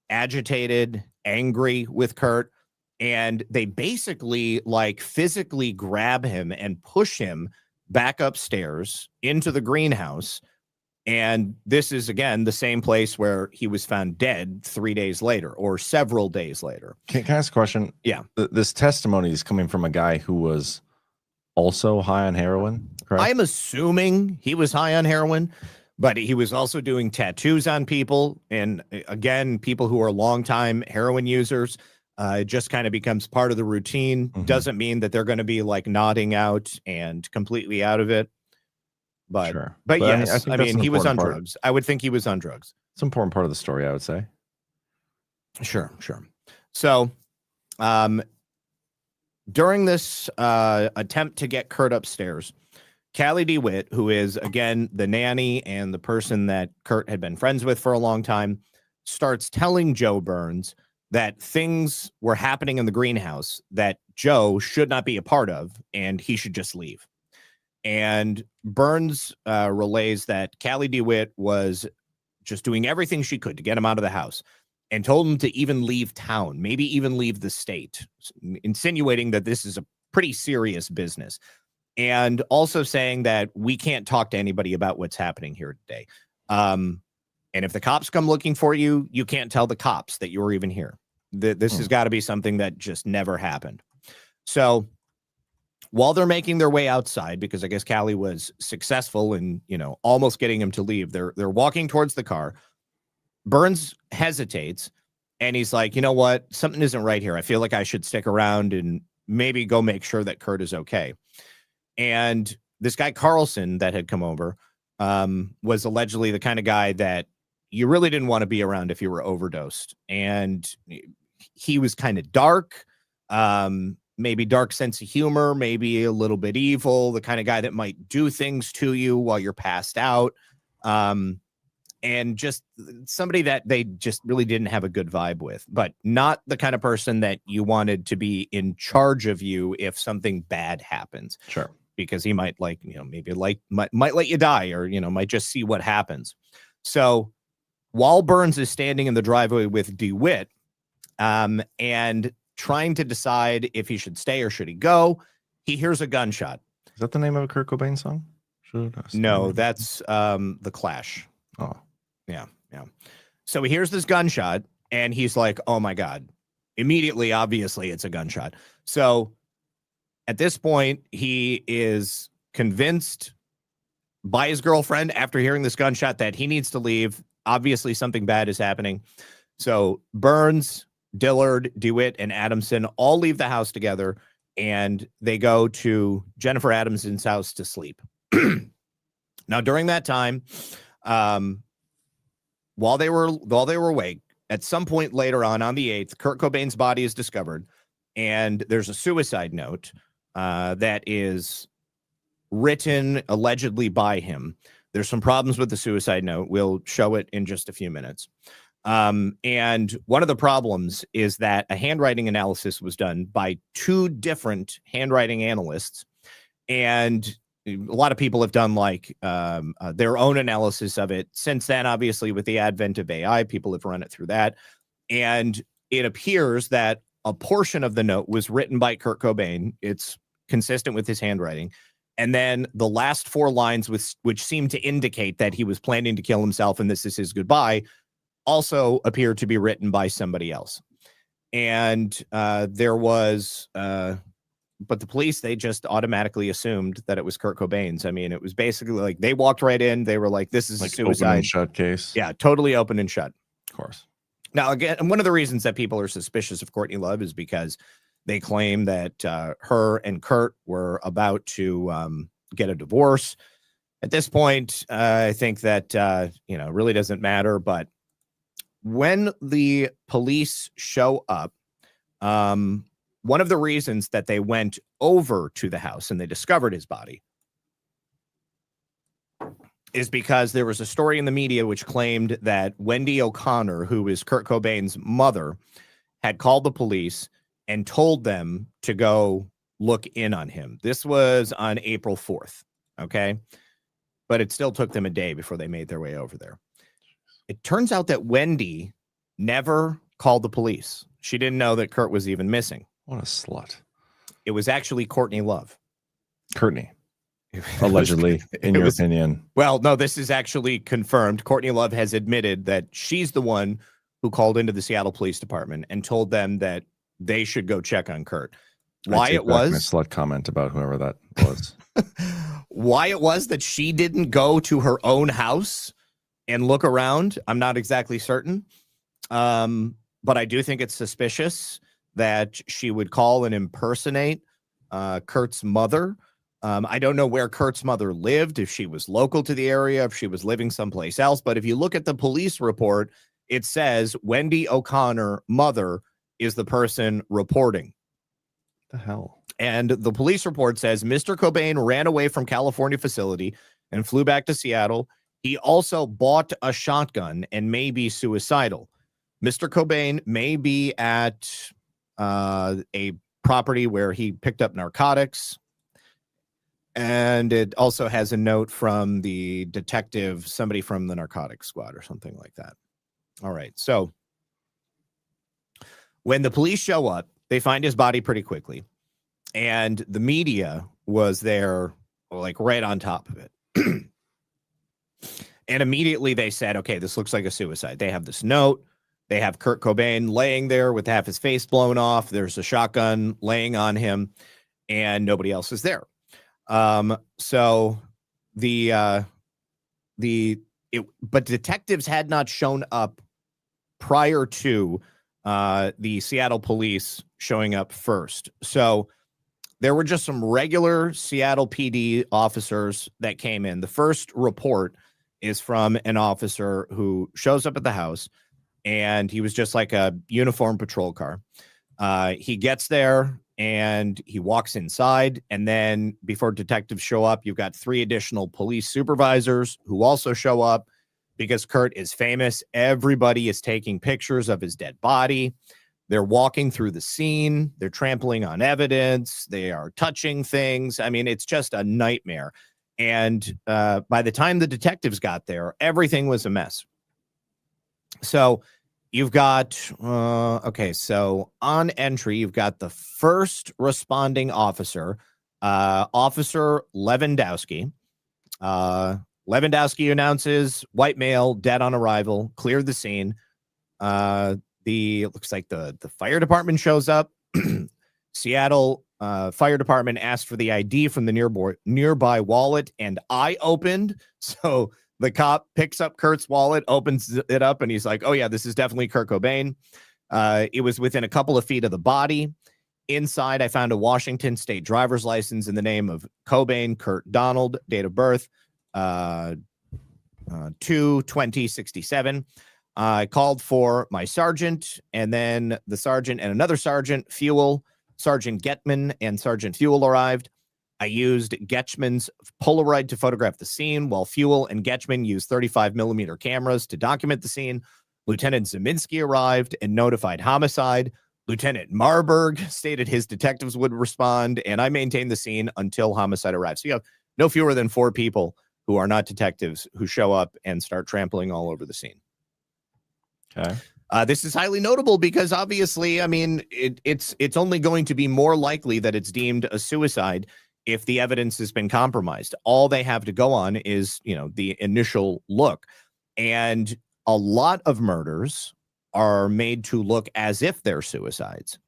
agitated, angry with Kurt, and they basically like physically grab him and push him back upstairs into the greenhouse. And this is, again, the same place where he was found dead 3 days later, or several days later. Can I ask a question? Yeah. This testimony is coming from a guy who was also high on heroin, correct? I'm assuming he was high on heroin, but he was also doing tattoos on people. And again, people who are longtime heroin users, it just kind of becomes part of the routine. Mm-hmm. Doesn't mean that they're going to be like nodding out and completely out of it. But, sure. but yes, I I mean, he was on drugs. I would think he was on drugs. It's an important part of the story, I would say. Sure. So, during this attempt to get Kurt upstairs, Callie DeWitt, who is, again, the nanny and the person that Kurt had been friends with for a long time, starts telling Joe Burns that things were happening in the greenhouse that Joe should not be a part of, and he should just leave. And Burns relays that Callie DeWitt was just doing everything she could to get him out of the house, and told him to even leave town, maybe even leave the state, insinuating that this is a pretty serious business. and also saying that we can't talk to anybody about what's happening here today. And if the cops come looking for you, you can't tell the cops that you were even here. This has got to be something that just never happened. So while they're making their way outside, because I guess Callie was successful in, almost getting him to leave, they're walking towards the car. Burns hesitates, and he's like, you know what? Something isn't right here. I feel like I should stick around and maybe go make sure that Kurt is okay. And this guy, Carlson, that had come over, was allegedly the kind of guy that you really didn't want to be around if you were overdosed. And he was kind of dark, maybe dark sense of humor, maybe a little bit evil, the kind of guy that might do things to you while you're passed out. And just somebody that they just really didn't have a good vibe with, but not the kind of person that you wanted to be in charge of you if something bad happens. Sure. Because he might might let you die, or, might just see what happens. So while Burns is standing in the driveway with DeWitt, and trying to decide if he should stay or should he go, he hears a gunshot. Is that the name of a Kurt Cobain song? No, that's The Clash. Oh. Yeah. So he hears this gunshot, and he's like, oh my God. Immediately, obviously, it's a gunshot. So at this point, he is convinced by his girlfriend, after hearing this gunshot, that he needs to leave. Obviously, something bad is happening. So Burns, Dillard, DeWitt, and Adamson all leave the house together, and they go to Jennifer Adamson's house to sleep. Now, during that time, while they were awake, at some point later on the 8th, Kurt Cobain's body is discovered, and there's a suicide note that is written allegedly by him. There's some problems with the suicide note. We'll show it in just a few minutes. And one of the problems is that a handwriting analysis was done by 2 different handwriting analysts, and a lot of people have done their own analysis of it since then. Obviously, with the advent of AI, people have run it through that, and it appears that a portion of the note was written by Kurt Cobain. It's consistent with his handwriting. And then the last 4 lines, which seem to indicate that he was planning to kill himself and this is his goodbye, also appear to be written by somebody else. And there was, but the police, they just automatically assumed that it was Kurt Cobain's. I mean, it was basically like they walked right in. They were like, this is a suicide. Open and shut case. Yeah, totally open and shut. Of course. Now, again, one of the reasons that people are suspicious of Courtney Love is because they claim that her and Kurt were about to get a divorce. At this point, I think that, really doesn't matter. But when the police show up, one of the reasons that they went over to the house and they discovered his body is because there was a story in the media which claimed that Wendy O'Connor, who is Kurt Cobain's mother, had called the police and told them to go look in on him. This was on April 4th, okay? But it still took them a day before they made their way over there. It turns out that Wendy never called the police. She didn't know that Kurt was even missing. What a slut. It was actually Courtney Love. Courtney. Allegedly, in your opinion. Well, no, this is actually confirmed. Courtney Love has admitted that she's the one who called into the Seattle Police Department and told them that they should go check on Kurt. Why it was my slut comment about whoever that was. Why it was that she didn't go to her own house and look around, I'm not exactly certain. But I do think it's suspicious that she would call and impersonate Kurt's mother. I don't know where Kurt's mother lived, if she was local to the area, if she was living someplace else. But if you look at the police report, it says Wendy O'Connor, mother, is the person reporting. The hell? And the police report says Mr. Cobain ran away from California facility and flew back to Seattle. He also bought a shotgun and may be suicidal. Mr. Cobain may be at a property where he picked up narcotics. And it also has a note from the detective, somebody from the narcotics squad or something like that. All right. So when the police show up, they find his body pretty quickly. And the media was there, like right on top of it. And immediately they said, okay, this looks like a suicide. They have this note. They have Kurt Cobain laying there with half his face blown off. There's a shotgun laying on him, and nobody else is there. So but detectives had not shown up prior to the Seattle police showing up first. So there were just some regular Seattle PD officers that came in. The first report is from an officer who shows up at the house, and he was just like a uniformed patrol car. He gets there and he walks inside, and then before detectives show up, you've got 3 additional police supervisors who also show up because Kurt is famous. Everybody is taking pictures of his dead body. They're walking through the scene. They're trampling on evidence. They are touching things. I mean, it's just a nightmare. And by the time the detectives got there, everything was a mess. So you've got, so on entry, you've got the first responding officer, Officer Lewandowski. Lewandowski announces white male dead on arrival, cleared the scene. It looks like the fire department shows up. Seattle fire department asked for the ID from the nearby wallet, and I opened. So the cop picks up Kurt's wallet, opens it up, and he's like, oh yeah, this is definitely Kurt Cobain. It was within a couple of feet of the body. Inside, I found a Washington state driver's license in the name of Cobain, Kurt Donald, date of birth, 2/20/67. I called for my sergeant, and then the sergeant and another sergeant, Sergeant Getman and Sergeant Fuel arrived. I used Getchman's Polaroid to photograph the scene, while Fuel and Getchman used 35 millimeter cameras to document the scene. Lieutenant Zeminski arrived and notified homicide. Lieutenant Marburg stated his detectives would respond, and I maintained the scene until homicide arrived. So you have no fewer than 4 people who are not detectives who show up and start trampling all over the scene. Okay. This is highly notable because obviously, I mean, it's only going to be more likely that it's deemed a suicide if the evidence has been compromised. All they have to go on is, the initial look. And a lot of murders are made to look as if they're suicides.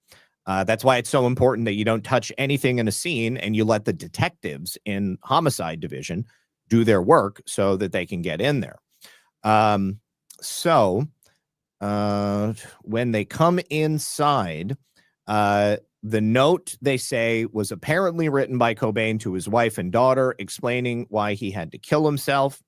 That's why it's so important that you don't touch anything in a scene and you let the detectives in homicide division do their work so that they can get in there. When they come inside, the note, they say, was apparently written by Cobain to his wife and daughter, explaining why he had to kill himself.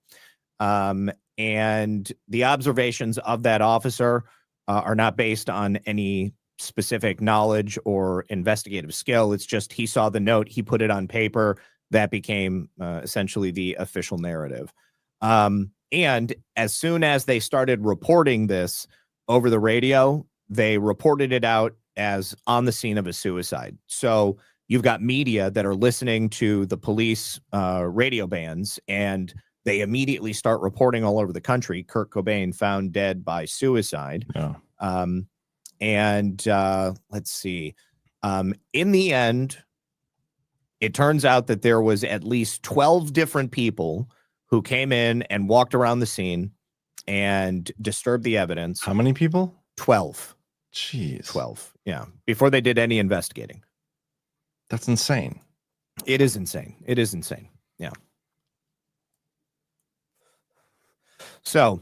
And the observations of that officer are not based on any specific knowledge or investigative skill. It's just he saw the note, he put it on paper. That became essentially the official narrative. And as soon as they started reporting this over the radio, they reported it out as on the scene of a suicide. So you've got media that are listening to the police radio bands, and they immediately start reporting all over the country, Kurt Cobain found dead by suicide. Yeah. Let's see. In the end, it turns out that there was at least 12 different people who came in and walked around the scene and disturbed the evidence. How many people? 12. Jeez. 12. Yeah. Before they did any investigating. That's insane. It is insane. It is insane. Yeah. So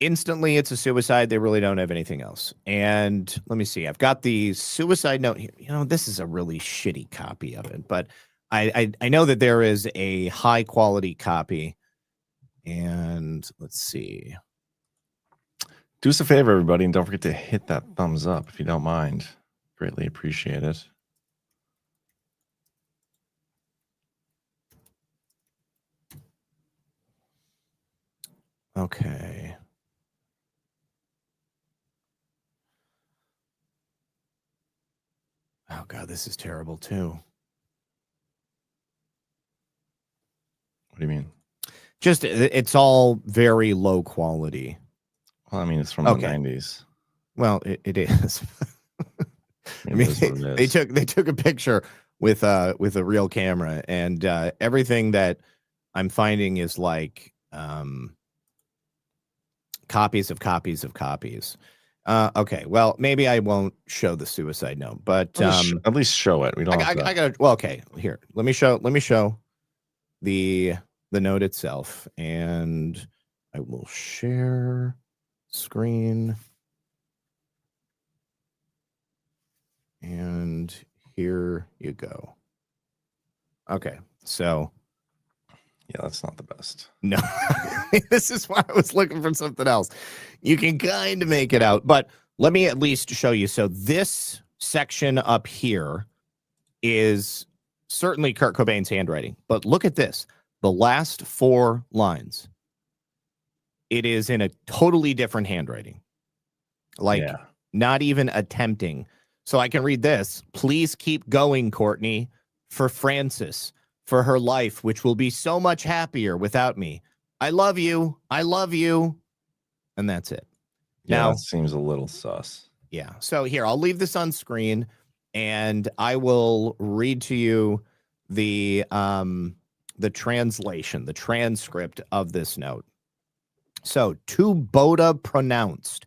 instantly it's a suicide. They really don't have anything else. And let me see. I've got the suicide note here. This is a really shitty copy of it, but I know that there is a high quality copy. And let's see. Do us a favor, everybody, and don't forget to hit that thumbs up if you don't mind. Greatly appreciate it. Okay. Oh, God, this is terrible, too. What do you mean? Just, it's all very low quality. Well, I mean, it's from the 90s. Well, it is. I mean, they took a picture with a real camera, and everything that I'm finding is like copies of copies of copies. Okay, well, maybe I won't show the suicide note, but at least show it. We don't. I gotta. Well, okay, here. Let me show the note itself, and I will share screen. And here you go. Okay, so yeah, that's not the best. No, this is why I was looking for something else. You can kind of make it out, but let me at least show you. So this section up here is certainly Kurt Cobain's handwriting, but look at this. The last 4 lines. It is in a totally different handwriting. Like not even attempting. So I can read this. Please keep going, Courtney, for Frances, for her life, which will be so much happier without me. I love you. I love you. And that's it. Yeah, Now, that seems a little sus. Yeah. So here, I'll leave this on screen, and I will read to you the translation, the transcript of this note. So, to Boda pronounced,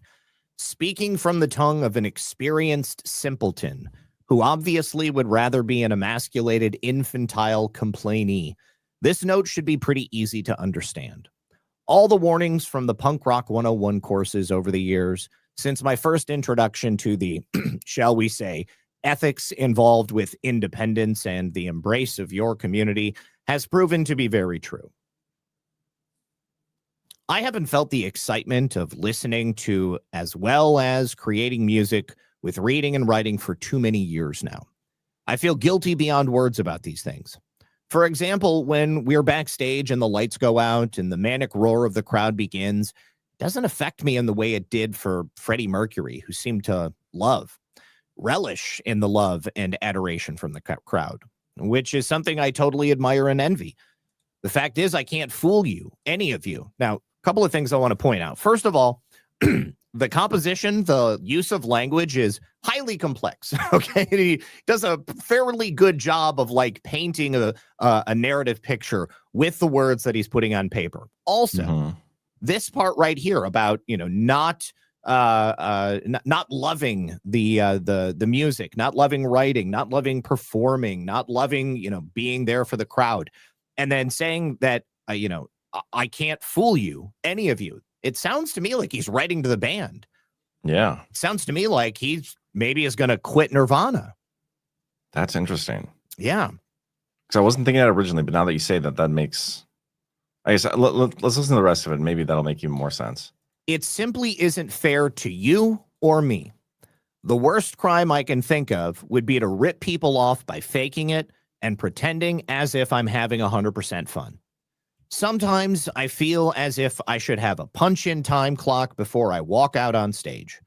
speaking from the tongue of an experienced simpleton who obviously would rather be an emasculated infantile complainee, this note should be pretty easy to understand. All the warnings from the Punk Rock 101 courses over the years, since my first introduction to the, shall we say, ethics involved with independence and the embrace of your community, has proven to be very true. I haven't felt the excitement of listening to as well as creating music with reading and writing for too many years now. I feel guilty beyond words about these things. For example, when we're backstage and the lights go out and the manic roar of the crowd begins, it doesn't affect me in the way it did for Freddie Mercury, who seemed to relish in the love and adoration from the crowd, which is something I totally admire and envy. The fact is, I can't fool you, any of you. Now, a couple of things I want to point out. First of all, the composition, the use of language is highly complex. Okay, he does a fairly good job of like painting a narrative picture with the words that he's putting on paper. Also, this part right here about not loving the music, not loving writing, not loving performing, not loving being there for the crowd, and then saying that I can't fool you, any of you. It sounds to me like he's writing to the band. Yeah. It sounds to me like he's maybe is going to quit Nirvana. That's interesting. Yeah. Because I wasn't thinking that originally, but now that you say that, that makes... I guess let's listen to the rest of it. Maybe that'll make even more sense. It simply isn't fair to you or me. The worst crime I can think of would be to rip people off by faking it and pretending as if I'm having 100% fun. Sometimes I feel as if I should have a punch-in time clock before I walk out on stage.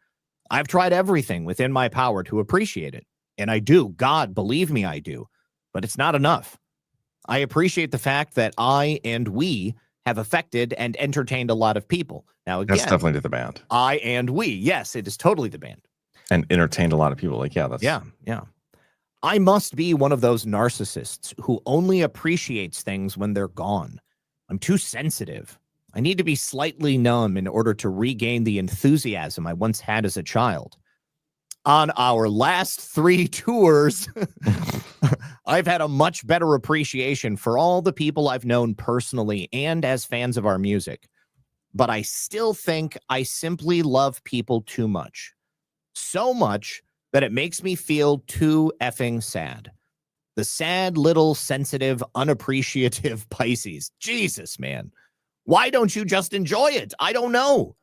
I've tried everything within my power to appreciate it, and I do. God, believe me, I do. But it's not enough. I appreciate the fact that I and we have affected and entertained a lot of people. Now, again, that's definitely the band. I and we. Yes, it is totally the band. And entertained a lot of people. Like, yeah, that's... Yeah. I must be one of those narcissists who only appreciates things when they're gone. I'm too sensitive. I need to be slightly numb in order to regain the enthusiasm I once had as a child. On our last 3 tours, I've had a much better appreciation for all the people I've known personally and as fans of our music. But I still think I simply love people too much. So much that it makes me feel too effing sad. The sad, little, sensitive, unappreciative Pisces. Jesus, man. Why don't you just enjoy it? I don't know.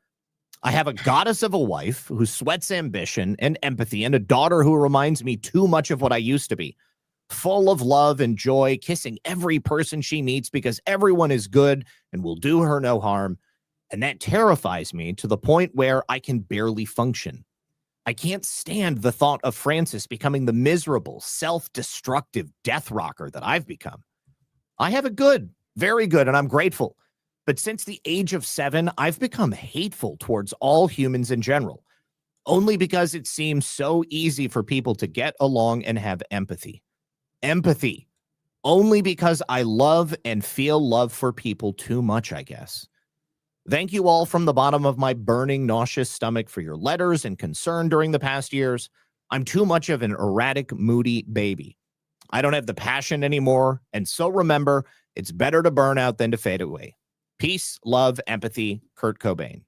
I have a goddess of a wife who sweats ambition and empathy and a daughter who reminds me too much of what I used to be. Full of love and joy, kissing every person she meets because everyone is good and will do her no harm. And that terrifies me to the point where I can barely function. I can't stand the thought of Frances becoming the miserable, self-destructive death rocker that I've become. I have it good, very good, and I'm grateful. But since the age of 7, I've become hateful towards all humans in general, only because it seems so easy for people to get along and have empathy. empathy. Only because I love and feel love for people too much, I guess. Thank you all from the bottom of my burning, nauseous stomach for your letters and concern during the past years. I'm too much of an erratic, moody baby. I don't have the passion anymore, and so remember, it's better to burn out than to fade away. Peace, love, empathy, Kurt Cobain.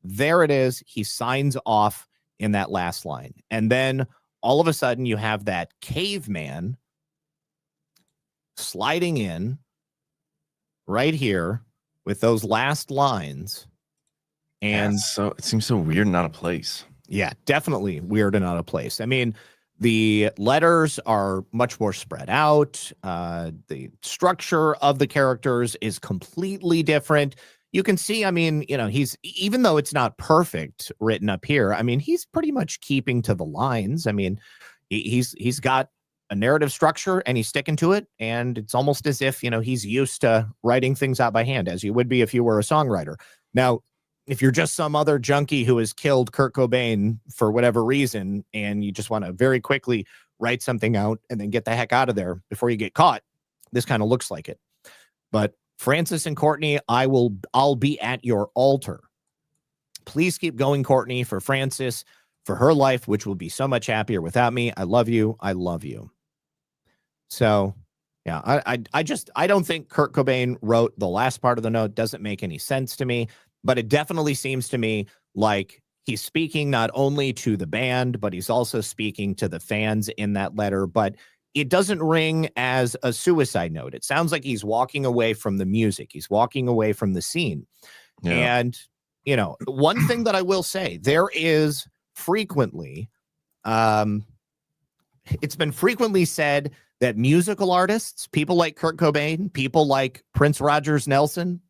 There it is. He signs off in that last line. And then all of a sudden you have that caveman sliding in right here with those last lines. And so it seems so weird and out of place. Yeah, definitely weird and out of place. I mean, the letters are much more spread out. The structure of the characters is completely different. You can see, I mean, you know, he's, even though it's not perfect written up here, I mean, he's pretty much keeping to the lines. I mean, he's got a narrative structure and he's sticking to it. And it's almost as if, you know, he's used to writing things out by hand, as you would be if you were a songwriter. Now, if you're just some other junkie who has killed Kurt Cobain for whatever reason, and you just want to very quickly write something out and then get the heck out of there before you get caught, this kind of looks like it. But Francis and Courtney, I'll be at your altar. Please keep going, Courtney, for Francis, for her life, which will be so much happier without me. I love you. I love you. So, yeah, I don't think Kurt Cobain wrote the last part of the note. Doesn't make any sense to me, but it definitely seems to me like he's speaking not only to the band, but he's also speaking to the fans in that letter. But it doesn't ring as a suicide note. It sounds like he's walking away from the music. He's walking away from the scene. Yeah. And, you know, one thing that I will say, there is frequently, it's been frequently said that musical artists, people like Kurt Cobain, people like Prince Rogers Nelson,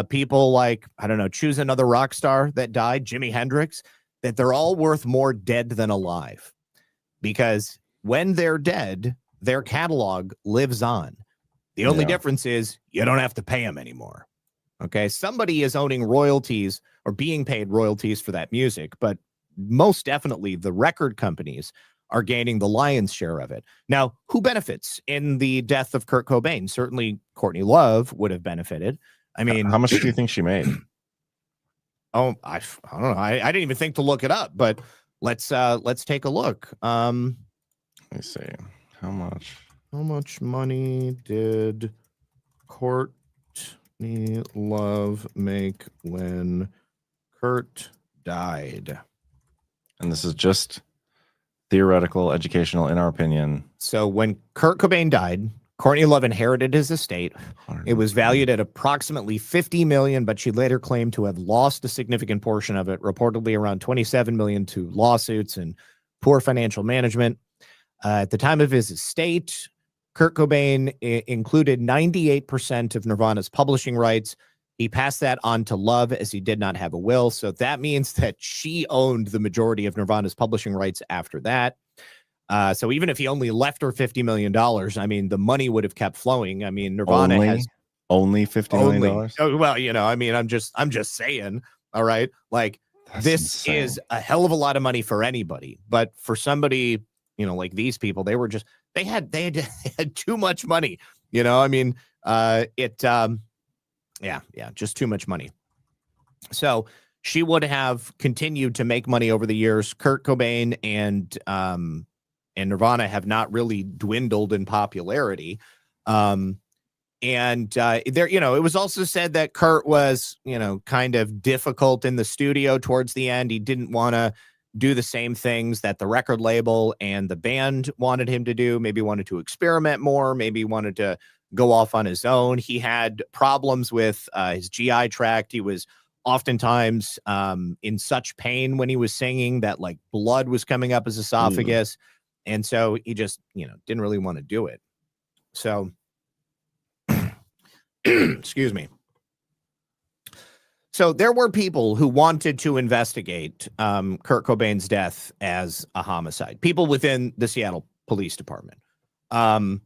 people like, I don't know, choose another rock star that died, Jimi Hendrix, that they're all worth more dead than alive. Because when they're dead, their catalog lives on. The only difference is you don't have to pay them anymore. Okay, somebody is owning royalties or being paid royalties for that music, but most definitely the record companies are gaining the lion's share of it. Now, who benefits in the death of Kurt Cobain? Certainly Courtney Love would have benefited. I mean, how much do you think she made? Oh, I don't know. I didn't even think to look it up, but let's take a look. Let me see. How much money did Courtney Love make when Kurt died? And this is just theoretical, educational, in our opinion. So when Kurt Cobain died, Courtney Love inherited his estate. It was valued at approximately $50 million, but she later claimed to have lost a significant portion of it, reportedly around $27 million to lawsuits and poor financial management. At the time of his estate, Kurt Cobain included 98% of Nirvana's publishing rights. He passed that on to Love as he did not have a will. So that means that she owned the majority of Nirvana's publishing rights after that. So even if he only left her $50 million, I mean, the money would have kept flowing. I mean, Nirvana has only $50 million. Oh, well, you know, I mean, I'm just saying. All right. Like, that's this insane. Is a hell of a lot of money for anybody. But for somebody, you know, like these people, they had too much money. You know, I mean, just too much money. So she would have continued to make money over the years. Kurt Cobain and Nirvana have not really dwindled in popularity. There, you know, it was also said that Kurt was, you know, kind of difficult in the studio towards the end. He didn't want to do the same things that the record label and the band wanted him to do. Maybe wanted to experiment more. Maybe wanted to go off on his own. He had problems with his GI tract. He was oftentimes in such pain when he was singing that like blood was coming up his esophagus. And so he just, you know, didn't really want to do it. So, excuse me. So there were people who wanted to investigate Kurt Cobain's death as a homicide, people within the Seattle Police Department. And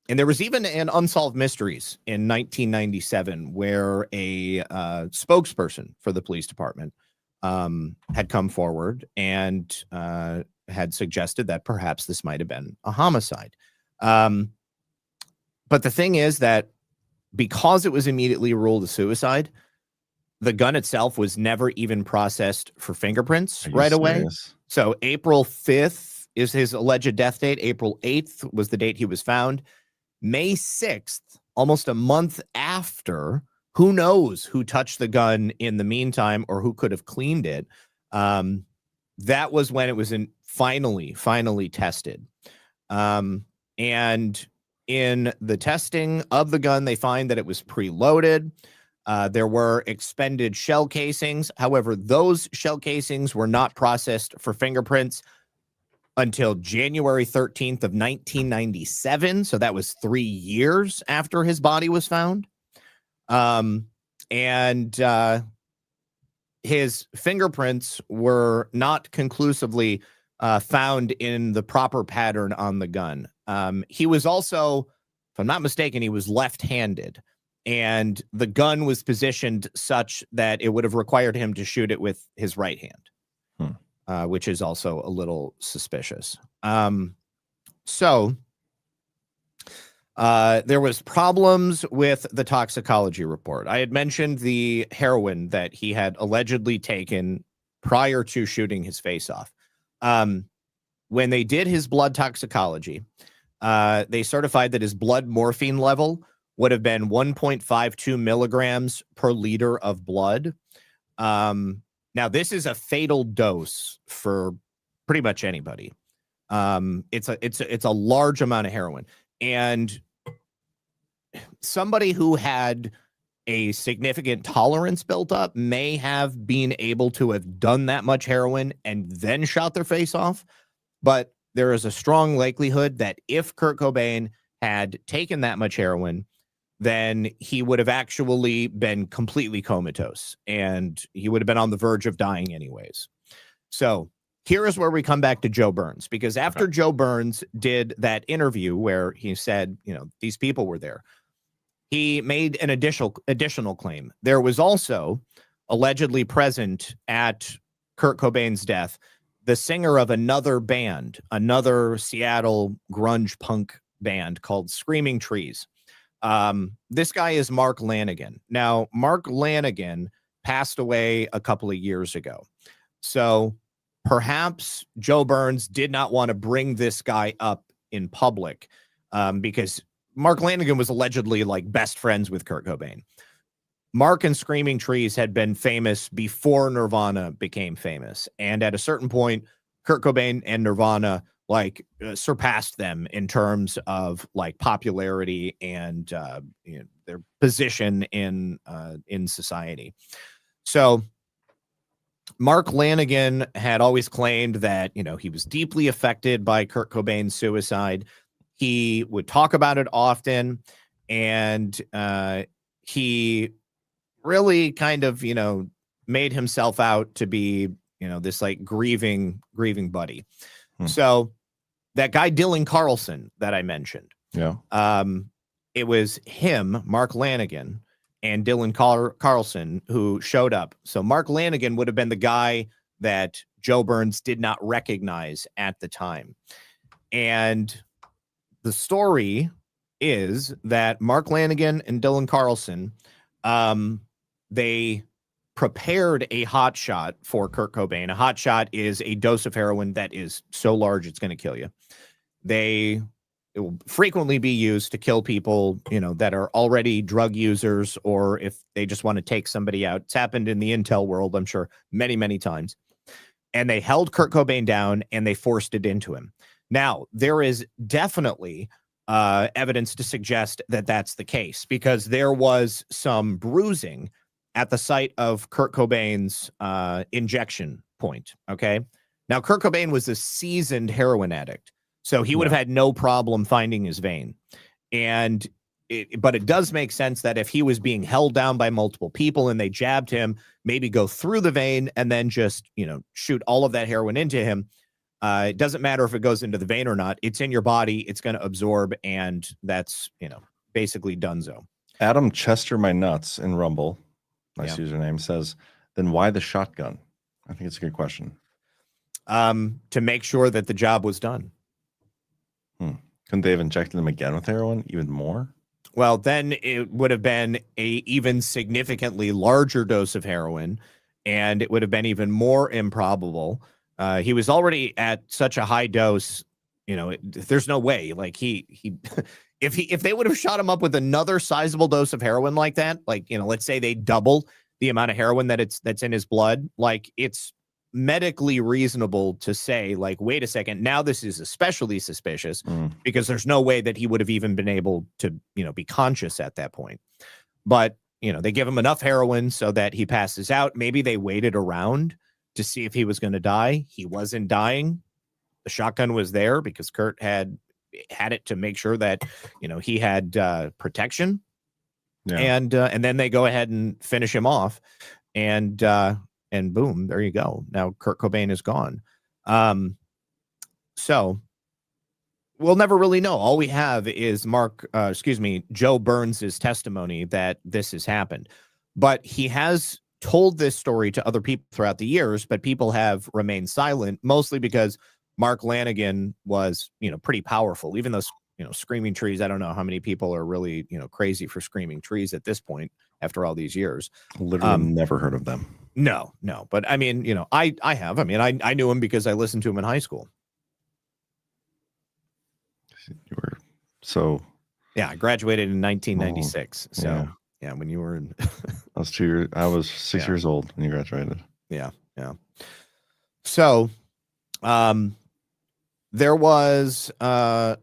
there was even an Unsolved Mysteries in 1997 where a spokesperson for the police department had come forward and had suggested that perhaps this might have been a homicide. But the thing is that because it was immediately ruled a suicide, the gun itself was never even processed for fingerprints right away. So April 5th is his alleged death date. April 8th was the date he was found. May 6th, almost a month after, who knows who touched the gun in the meantime or who could have cleaned it. That was when it was finally tested. And in the testing of the gun, they find that it was preloaded. There were expended shell casings. However, those shell casings were not processed for fingerprints until January 13th of 1997. So that was 3 years after his body was found. His fingerprints were not conclusively found in the proper pattern on the gun. He was also, if I'm not mistaken, he was left-handed, and the gun was positioned such that it would have required him to shoot it with his right hand, which is also a little suspicious. There was problems with the toxicology report. I had mentioned the heroin that he had allegedly taken prior to shooting his face off. When they did his blood toxicology, they certified that his blood morphine level would have been 1.52 milligrams per liter of blood. Now, this is a fatal dose for pretty much anybody. It's a large amount of heroin. And somebody who had a significant tolerance built up may have been able to have done that much heroin and then shot their face off. But there is a strong likelihood that if Kurt Cobain had taken that much heroin, then he would have actually been completely comatose and he would have been on the verge of dying anyways. So here is where we come back to Joe Burns, because after Joe Burns did that interview where he said, these people were there, he made an additional claim. There was also allegedly present at Kurt Cobain's death the singer of another band, another Seattle grunge punk band called Screaming Trees. This guy is Mark Lanegan. Now, Mark Lanegan passed away a couple of years ago. So perhaps Joe Burns did not want to bring this guy up in public because Mark Lanegan was allegedly like best friends with Kurt Cobain. Mark and Screaming Trees had been famous before Nirvana became famous. And at a certain point, Kurt Cobain and Nirvana surpassed them in terms of like popularity and their position in society. So Mark Lanegan had always claimed that, he was deeply affected by Kurt Cobain's suicide. He would talk about it often, and he really kind of, made himself out to be, this like grieving buddy. So that guy, Dylan Carlson, that I mentioned, it was him, Mark Lanegan, and Dylan Carlson who showed up. So Mark Lanegan would have been the guy that Joe Burns did not recognize at the time. And the story is that Mark Lanegan and Dylan Carlson, they prepared a hot shot for Kurt Cobain. A hot shot is a dose of heroin that is so large it's going to kill you. It will frequently be used to kill people, that are already drug users, or if they just want to take somebody out. It's happened in the intel world, I'm sure, many, many times. And they held Kurt Cobain down and they forced it into him. Now, there is definitely evidence to suggest that that's the case, because there was some bruising at the site of Kurt Cobain's injection point. Okay. Now, Kurt Cobain was a seasoned heroin addict, so he would have had no problem finding his vein. But it does make sense that if he was being held down by multiple people and they jabbed him, maybe go through the vein and then just, shoot all of that heroin into him. It doesn't matter if it goes into the vein or not. It's in your body. It's going to absorb. And that's, basically donezo. Adam Chester My Nuts in Rumble, nice username, says, then why the shotgun? I think it's a good question. To make sure that the job was done. Couldn't they have injected him again with heroin even more? Well, then it would have been a even significantly larger dose of heroin, and it would have been even more improbable. He was already at such a high dose, there's no way. Like he if they would have shot him up with another sizable dose of heroin like that, like, let's say they double the amount of heroin that's in his blood, like it's medically reasonable to say, like, wait a second, now this is especially suspicious because there's no way that he would have even been able to, be conscious at that point. But, they give him enough heroin so that he passes out. Maybe they waited around to see if he was going to die. He wasn't dying. The shotgun was there because Kurt had it to make sure that, he had protection. Yeah. And then they go ahead and finish him off. And boom, there you go. Now Kurt Cobain is gone. So we'll never really know. All we have is Joe Burns' testimony that this has happened. But he has told this story to other people throughout the years, but people have remained silent, mostly because Mark Lanigan was, pretty powerful. Even though, Screaming Trees, I don't know how many people are really, crazy for Screaming Trees at this point after all these years. Literally never heard of them. No. But I mean, I have. I mean, I knew him because I listened to him in high school. You were so. Yeah, I graduated in 1996. So yeah, when you were in. I was 2 years. I was 6 years old when you graduated. Yeah. So, there was, I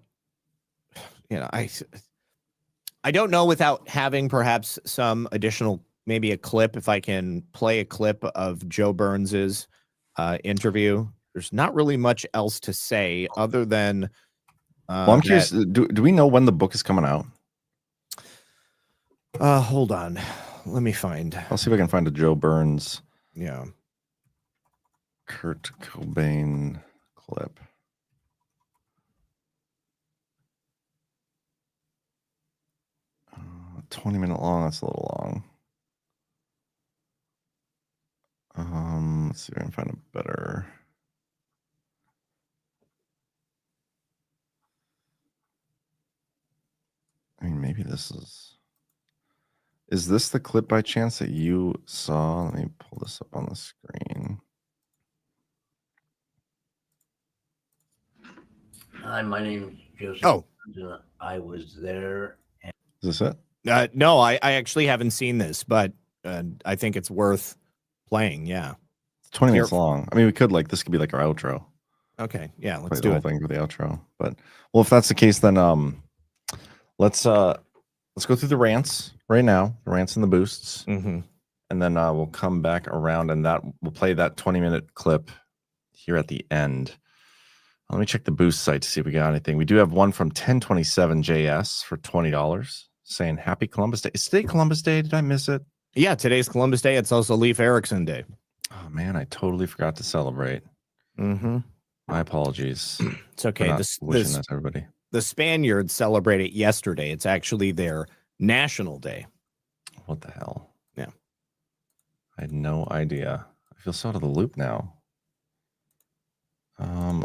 don't know, without having perhaps some additional, maybe a clip, if I can play a clip of Joe Burns's interview. There's not really much else to say other than. Well, I'm curious. Do we know when the book is coming out? Hold on. Let me find. I'll see if I can find a Joe Burns. Yeah. Kurt Cobain clip. 20-minute long. That's a little long. Let's see if I can find a better. I mean, maybe this is. Is this the clip by chance that you saw? Let me pull this up on the screen. Hi, my name is Joseph. Oh. I was there. Is this it? No, I actually haven't seen this, but I think it's worth playing. Yeah. It's 20 minutes long. I mean, this could be like our outro. Okay. Yeah. Play Let's the do whole it. thing for the outro. But, well, if that's the case, then let's go through the rants right now, the rants and the boosts. Mm-hmm. And then we'll come back around and we'll play that 20-minute clip here at the end. Let me check the boost site to see if we got anything. We do have one from 1027JS for $20 saying Happy Columbus Day. Is today Columbus Day? Did I miss it? Yeah, today's Columbus Day. It's also Leif Erikson Day. Oh, man, I totally forgot to celebrate. Mm-hmm. My apologies. It's okay. Wishing that to everybody. The Spaniards celebrate it yesterday. It's actually their national day. What the hell? Yeah. I had no idea. I feel so out of the loop now.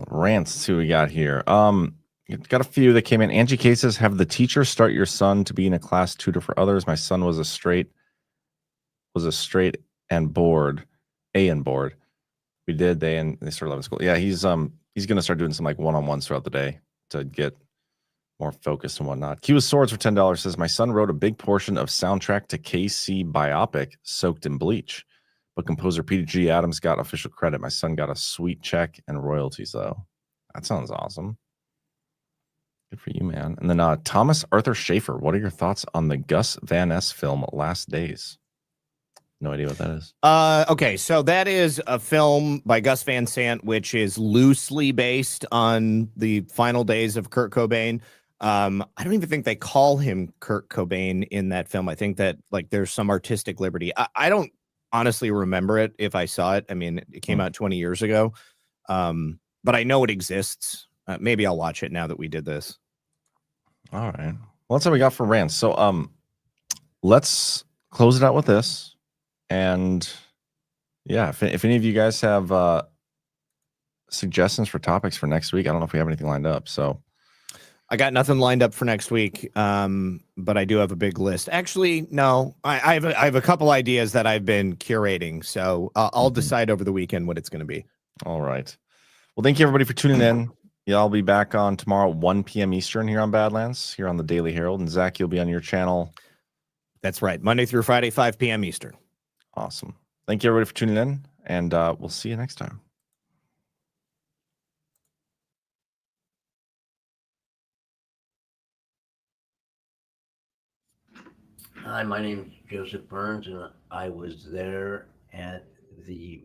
Rants who we got here. Got a few that came in. Angie K says, have the teacher start your son to be in a class tutor for others. My son was a straight and bored. We did. They started loving school. Yeah, he's gonna start doing some like one-on-ones throughout the day to get more focused and whatnot. Q Swords for $10 says, my son wrote a big portion of soundtrack to KC Biopic soaked in bleach, but composer Peter G. Adams got official credit. My son got a sweet check and royalties, though. That sounds awesome. Good for you, man. And then Thomas Arthur Schaefer, what are your thoughts on the Gus Van Ness film Last Days? No idea what that is. Okay, so that is a film by Gus Van Sant, which is loosely based on the final days of Kurt Cobain. I don't even think they call him Kurt Cobain in that film. I think that like there's some artistic liberty. I don't honestly remember it if I saw it. I mean, it came out 20 years ago, but I know it exists. Maybe I'll watch it now that we did this. All right. Well, that's what we got for rants. So let's close it out with this. And yeah, if any of you guys have suggestions for topics for next week, I don't know if we have anything lined up. So I got nothing lined up for next week, but I do have a big list. Actually, no, I have a couple ideas that I've been curating, so I'll decide over the weekend what it's going to be. All right. Well, thank you everybody for tuning in. Yeah, I'll be back on tomorrow at 1 p.m. Eastern here on Badlands, here on the Daily Herold. And Zach, you'll be on your channel. That's right. Monday through Friday, 5 p.m. Eastern. Awesome. Thank you everybody for tuning in, and we'll see you next time. Hi, my name is Joseph Burns, and I was there at the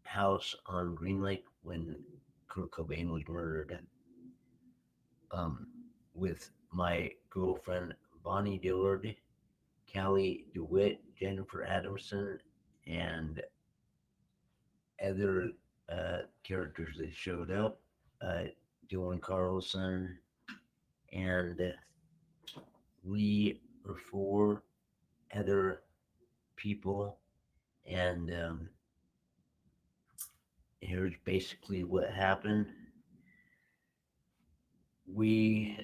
house on Green Lake when Kurt Cobain was murdered, with my girlfriend Bonnie Dillard, Callie DeWitt, Jennifer Adamson, and other characters that showed up, Dylan Carlson, and 3 or 4 other people. And here's basically what happened. Me,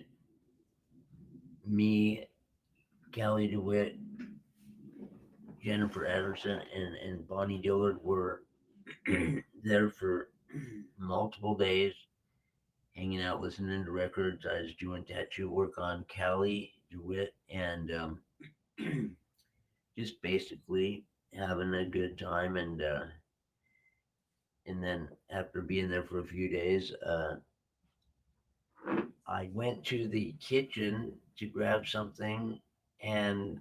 Callie DeWitt, Jennifer Anderson, and Bonnie Dillard were there for multiple days, hanging out, listening to records. I was doing tattoo work on Callie DeWitt, and just basically having a good time. And then after being there for a few days, I went to the kitchen to grab something, and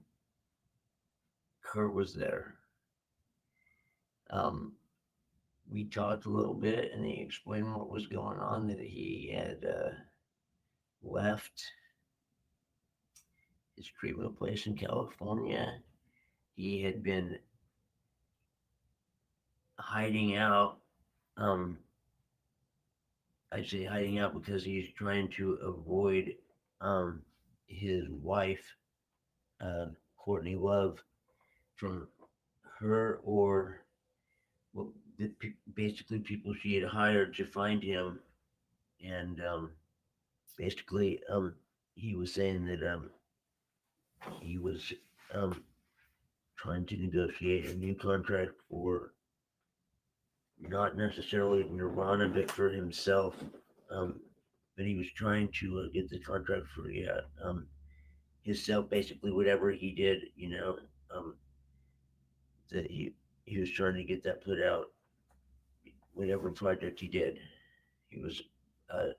Kurt was there. We talked a little bit, and he explained what was going on, that he had left his treatment place in California. He had been hiding out. I say hiding out because he's trying to avoid his wife, Courtney Love, from her, or basically people she had hired to find him. And basically he was saying that he was trying to negotiate a new contract for not necessarily Nirvana, but for himself. But he was trying to get the contract for himself, basically whatever he did, that he was trying to get that put out, whatever project he did. He was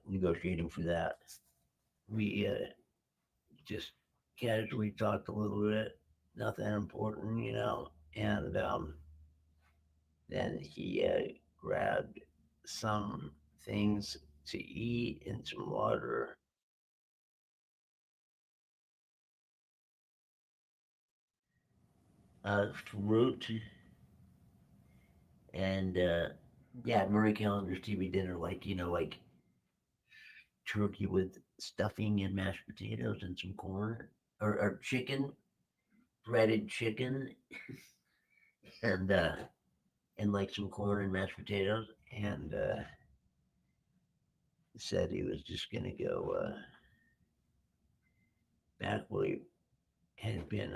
negotiating for that. We just casually talked a little bit, nothing important, and then he grabbed some things to eat and some water. Fruit, and Murray Callender's TV dinner, like turkey with stuffing and mashed potatoes and some corn, or chicken, breaded chicken, and like some corn and mashed potatoes, and said he was just gonna go back where he had been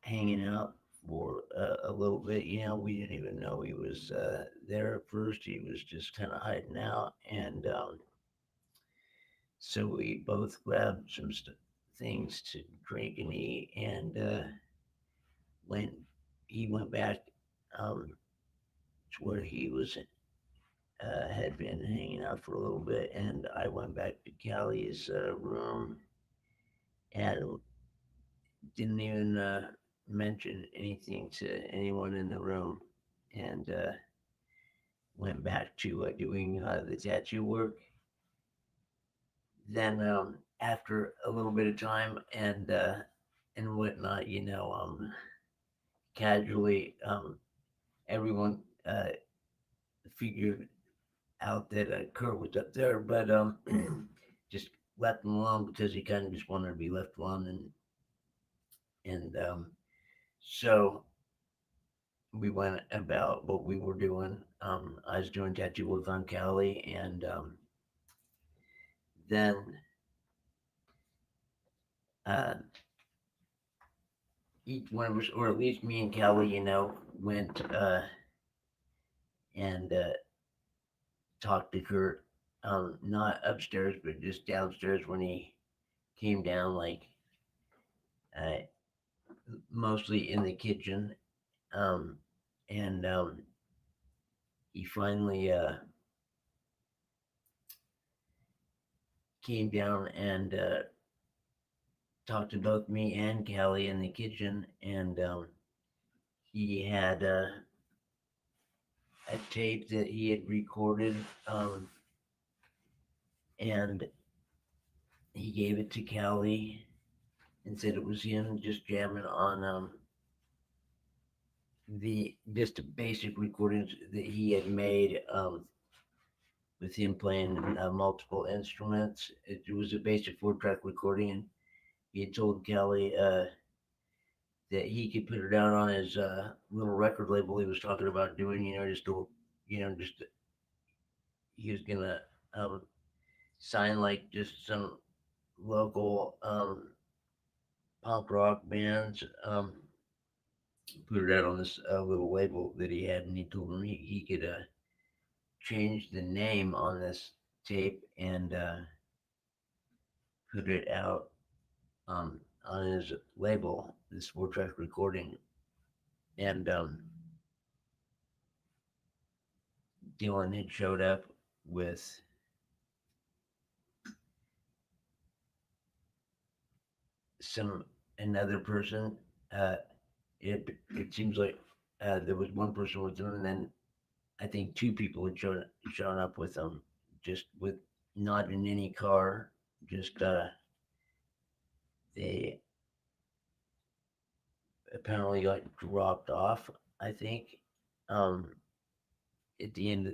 hanging out for a little bit. We didn't even know he was there at first. He was just kind of hiding out, and so we both grabbed some things to drink and eat, and when he went back to where he was had been hanging out for a little bit, and I went back to Callie's room and didn't even mention anything to anyone in the room, and went back to doing the tattoo work. Then after a little bit of time and whatnot, casually everyone figured out that Kurt was up there, but just left him alone because he kind of just wanted to be left alone, and so we went about what we were doing. I was doing tattoo work on Callie, and then each one of us, or at least me and Kelly, went and talked to Kurt, not upstairs, but just downstairs when he came down, like mostly in the kitchen. And he finally came down and talked to both me and Callie in the kitchen, and he had a tape that he had recorded, and he gave it to Callie and said it was him just jamming on the just basic recordings that he had made with him playing multiple instruments. It was a basic 4-track recording, and he had told Kelly that he could put her down on his little record label he was talking about doing, he was gonna sign like just some local punk rock bands, put it out on this little label that he had, and he told him he could change the name on this tape and put it out on his label, this 4-track recording. And Dylan had showed up with another person. It seems like there was one person with him, and then I think 2 people had shown up with him, just with not in any car, just they apparently got dropped off, I think, at the end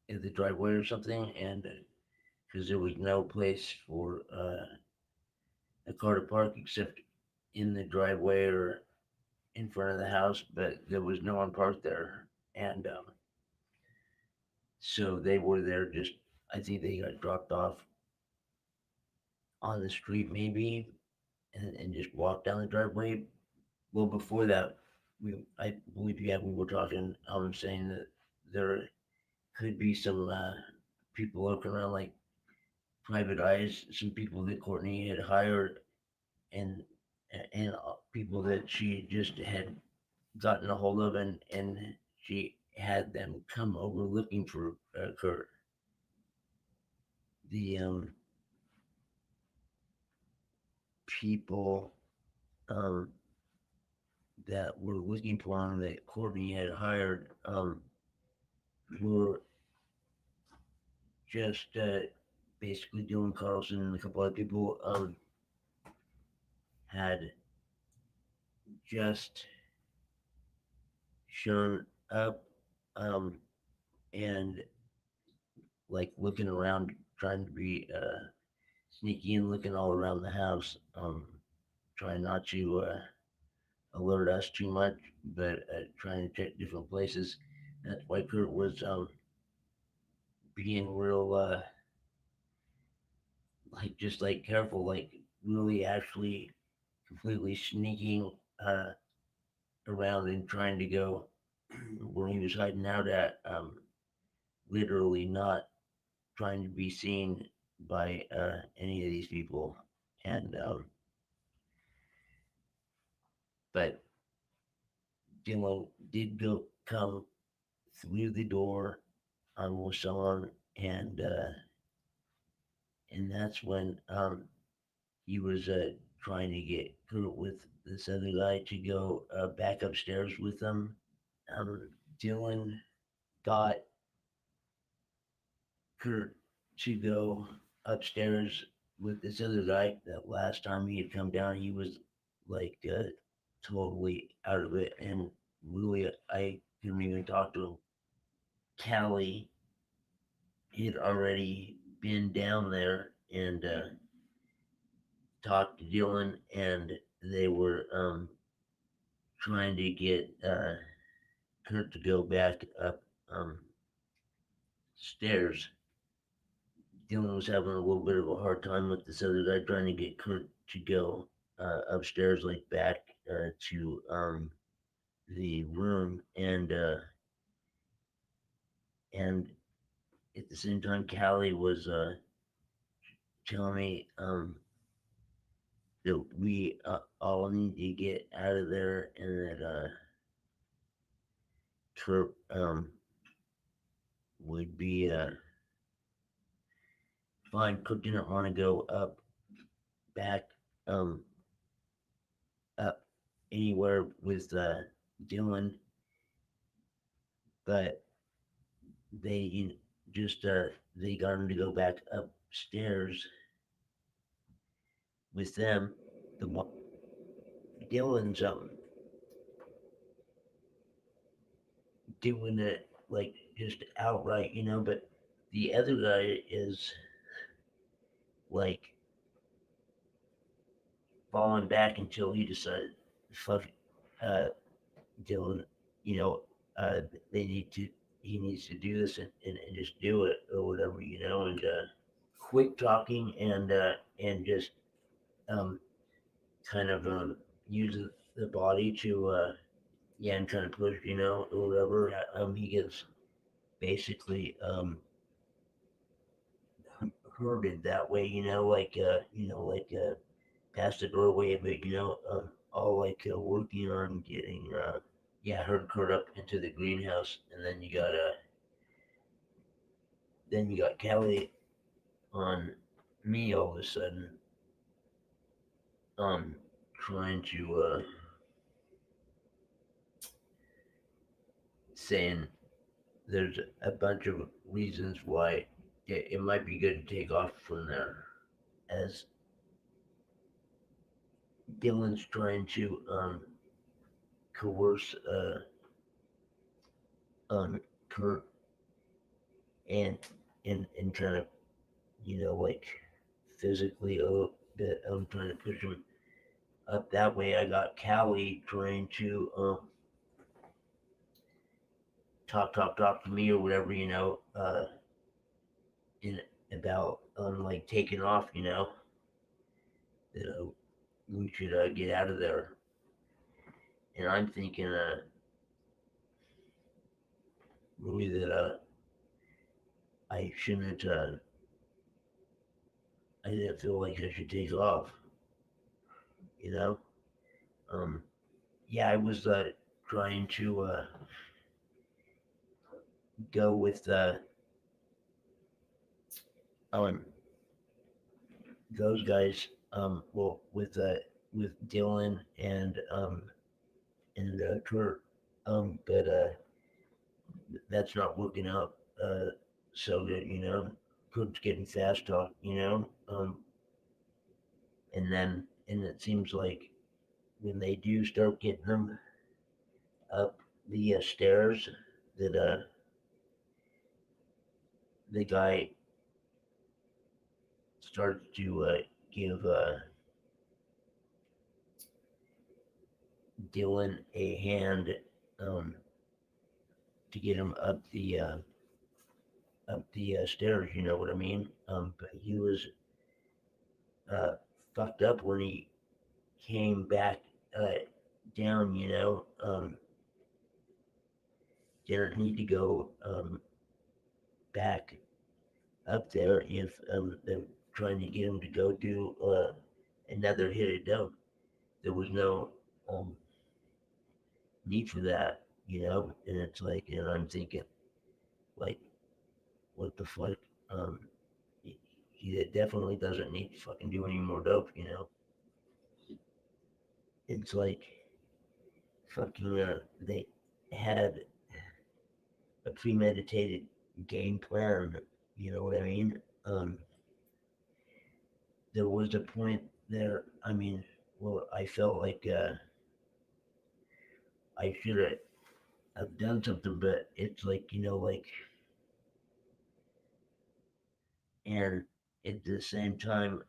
of the driveway or something, and because there was no place for a car to park except in the driveway or in front of the house, but there was no one parked there, and so they were there just, I think they got dropped off on the street maybe, and just walked down the driveway. Well, before that, I believe, we were talking, saying that there could be some people looking around, like private eyes, some people that Courtney had hired, and people that she just had gotten a hold of, and she had them come over looking for Kurt. The people that were looking for him that Courtney had hired were just basically Dylan Carlson and a couple other people had just shown up and like looking around, trying to be sneaky and looking all around the house, trying not to alert us too much, but trying to check different places. That's why Kurt was being real like just like careful, like really actually completely sneaking around and trying to go where he was hiding out at, literally not trying to be seen by any of these people. And but Dylan did come through the door with someone, and that's when he was trying to get Kurt with this other guy to go back upstairs with them. Dylan got Kurt to go upstairs with this other guy. That last time he had come down, he was like totally out of it, and really I couldn't even talk to him. Callie had already been down there and talked to Dylan, and they were trying to get Kurt to go back up stairs. Dylan was having a little bit of a hard time with this other guy trying to get Kurt to go upstairs, like back to the room, and at the same time, Callie was telling me that we all need to get out of there, and that Kurt would be fine. Kurt didn't want to go back up anywhere with Dylan, but they just they got him to go back upstairs with them. Dylan's doing it like just outright, but the other guy is like falling back until he decides, fuck Dylan, they need to, he needs to do this and just do it or whatever, and quick talking and just kind of use the body to and kind of push, or whatever. He gets basically herded that way, past the doorway, but all like working on getting herd Kurt up into the greenhouse, and then you got Kelly on me all of a sudden, trying to saying there's a bunch of reasons why it might be good to take off from there, as Dylan's trying to coerce Kurt and trying to, like physically a bit. I'm trying to push him up that way. I got Callie trying to talk to me or whatever, in about like taking off, that we should get out of there. And I'm thinking really that I shouldn't I didn't feel like I should take off, I was trying to go with those guys, well, with Dylan and Kurt, but that's not working out so good, Kurt's getting fast talk, and it seems like when they do start getting them up the stairs, that the guy starts to give Dylan a hand to get him up the stairs, you know what I mean? But he was fucked up when he came back down, didn't need to go back up there if they're trying to get him to go do another hit of dope. There was no need for that, and it's like, and I'm thinking, like, what the fuck? He definitely doesn't need to fucking do any more dope, It's like fucking they had a premeditated game plan, you know what I mean? There was a point there, I felt like I should have done something, but it's like, and at the same time,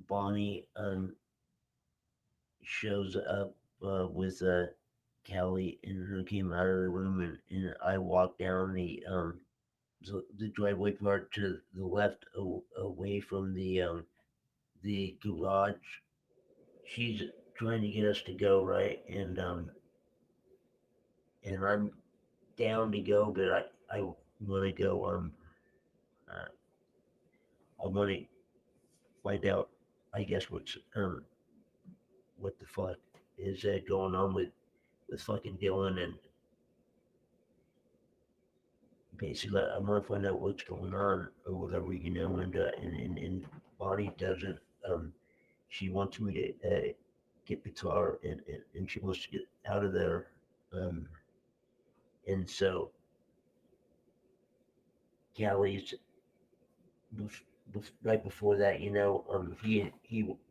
Bonnie shows up with Callie, and her came out of the room, and I walked down the driveway part to the left, away from the garage she's trying to get us to go, right? And I'm down to go, but I want to go. I want to find out, I guess, what the fuck is going on with fucking Dylan, and basically I want to find out what's going on or whatever, you know. And Bonnie doesn't. She wants me to get the car, and she wants to get out of there. And so Callie's right before that, you know, he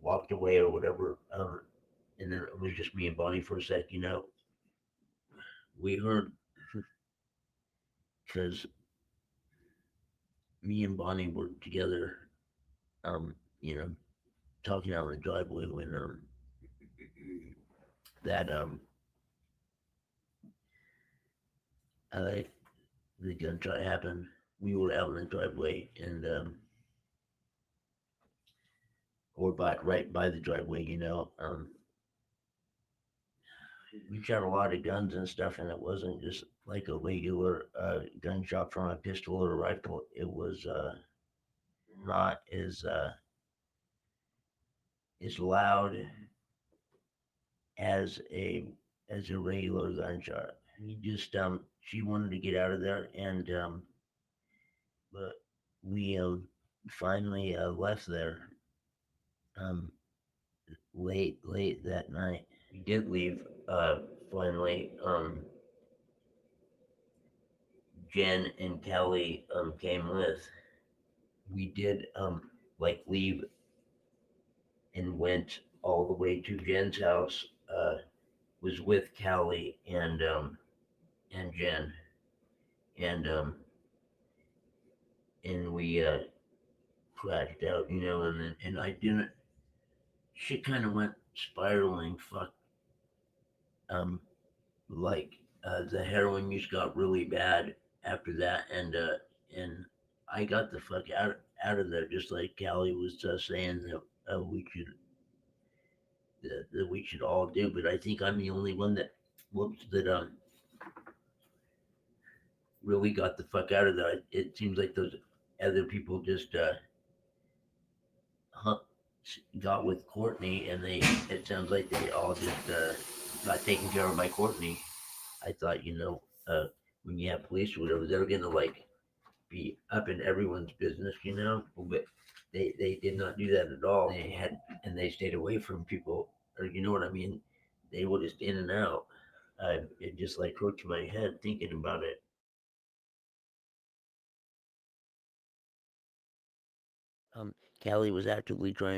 walked away or whatever, and then it was just me and Bonnie for a sec, you know. We heard, because me and Bonnie were together, you know, talking out in the driveway when that the gunshot happened. We were out in the driveway, and or right by the driveway, you know. We shot a lot of guns and stuff, and it wasn't just like a regular gunshot from a pistol or a rifle. It was not as loud as a regular gunshot. We just she wanted to get out of there, and but we finally left there late that night. We did leave finally. Jen and Kelly came with. We did like leave and went all the way to Jen's house. Was with Kelly and Jen, and we crashed out, you know. And I didn't. Shit kind of went spiraling. Fuck. Like the heroin use got really bad after that, and I got the fuck out of there, just like Callie was saying that we should all do. But I think I'm the only one that really got the fuck out of there. It seems like those other people just got with Courtney, and it sounds like they all just got taken care of by Courtney. I thought, you know, when you have police or whatever, they're gonna like be up in everyone's business, you know. But they did not do that at all. They stayed away from people, or you know what I mean. They were just in and out. It just like hurt my head thinking about it. Callie was actively trying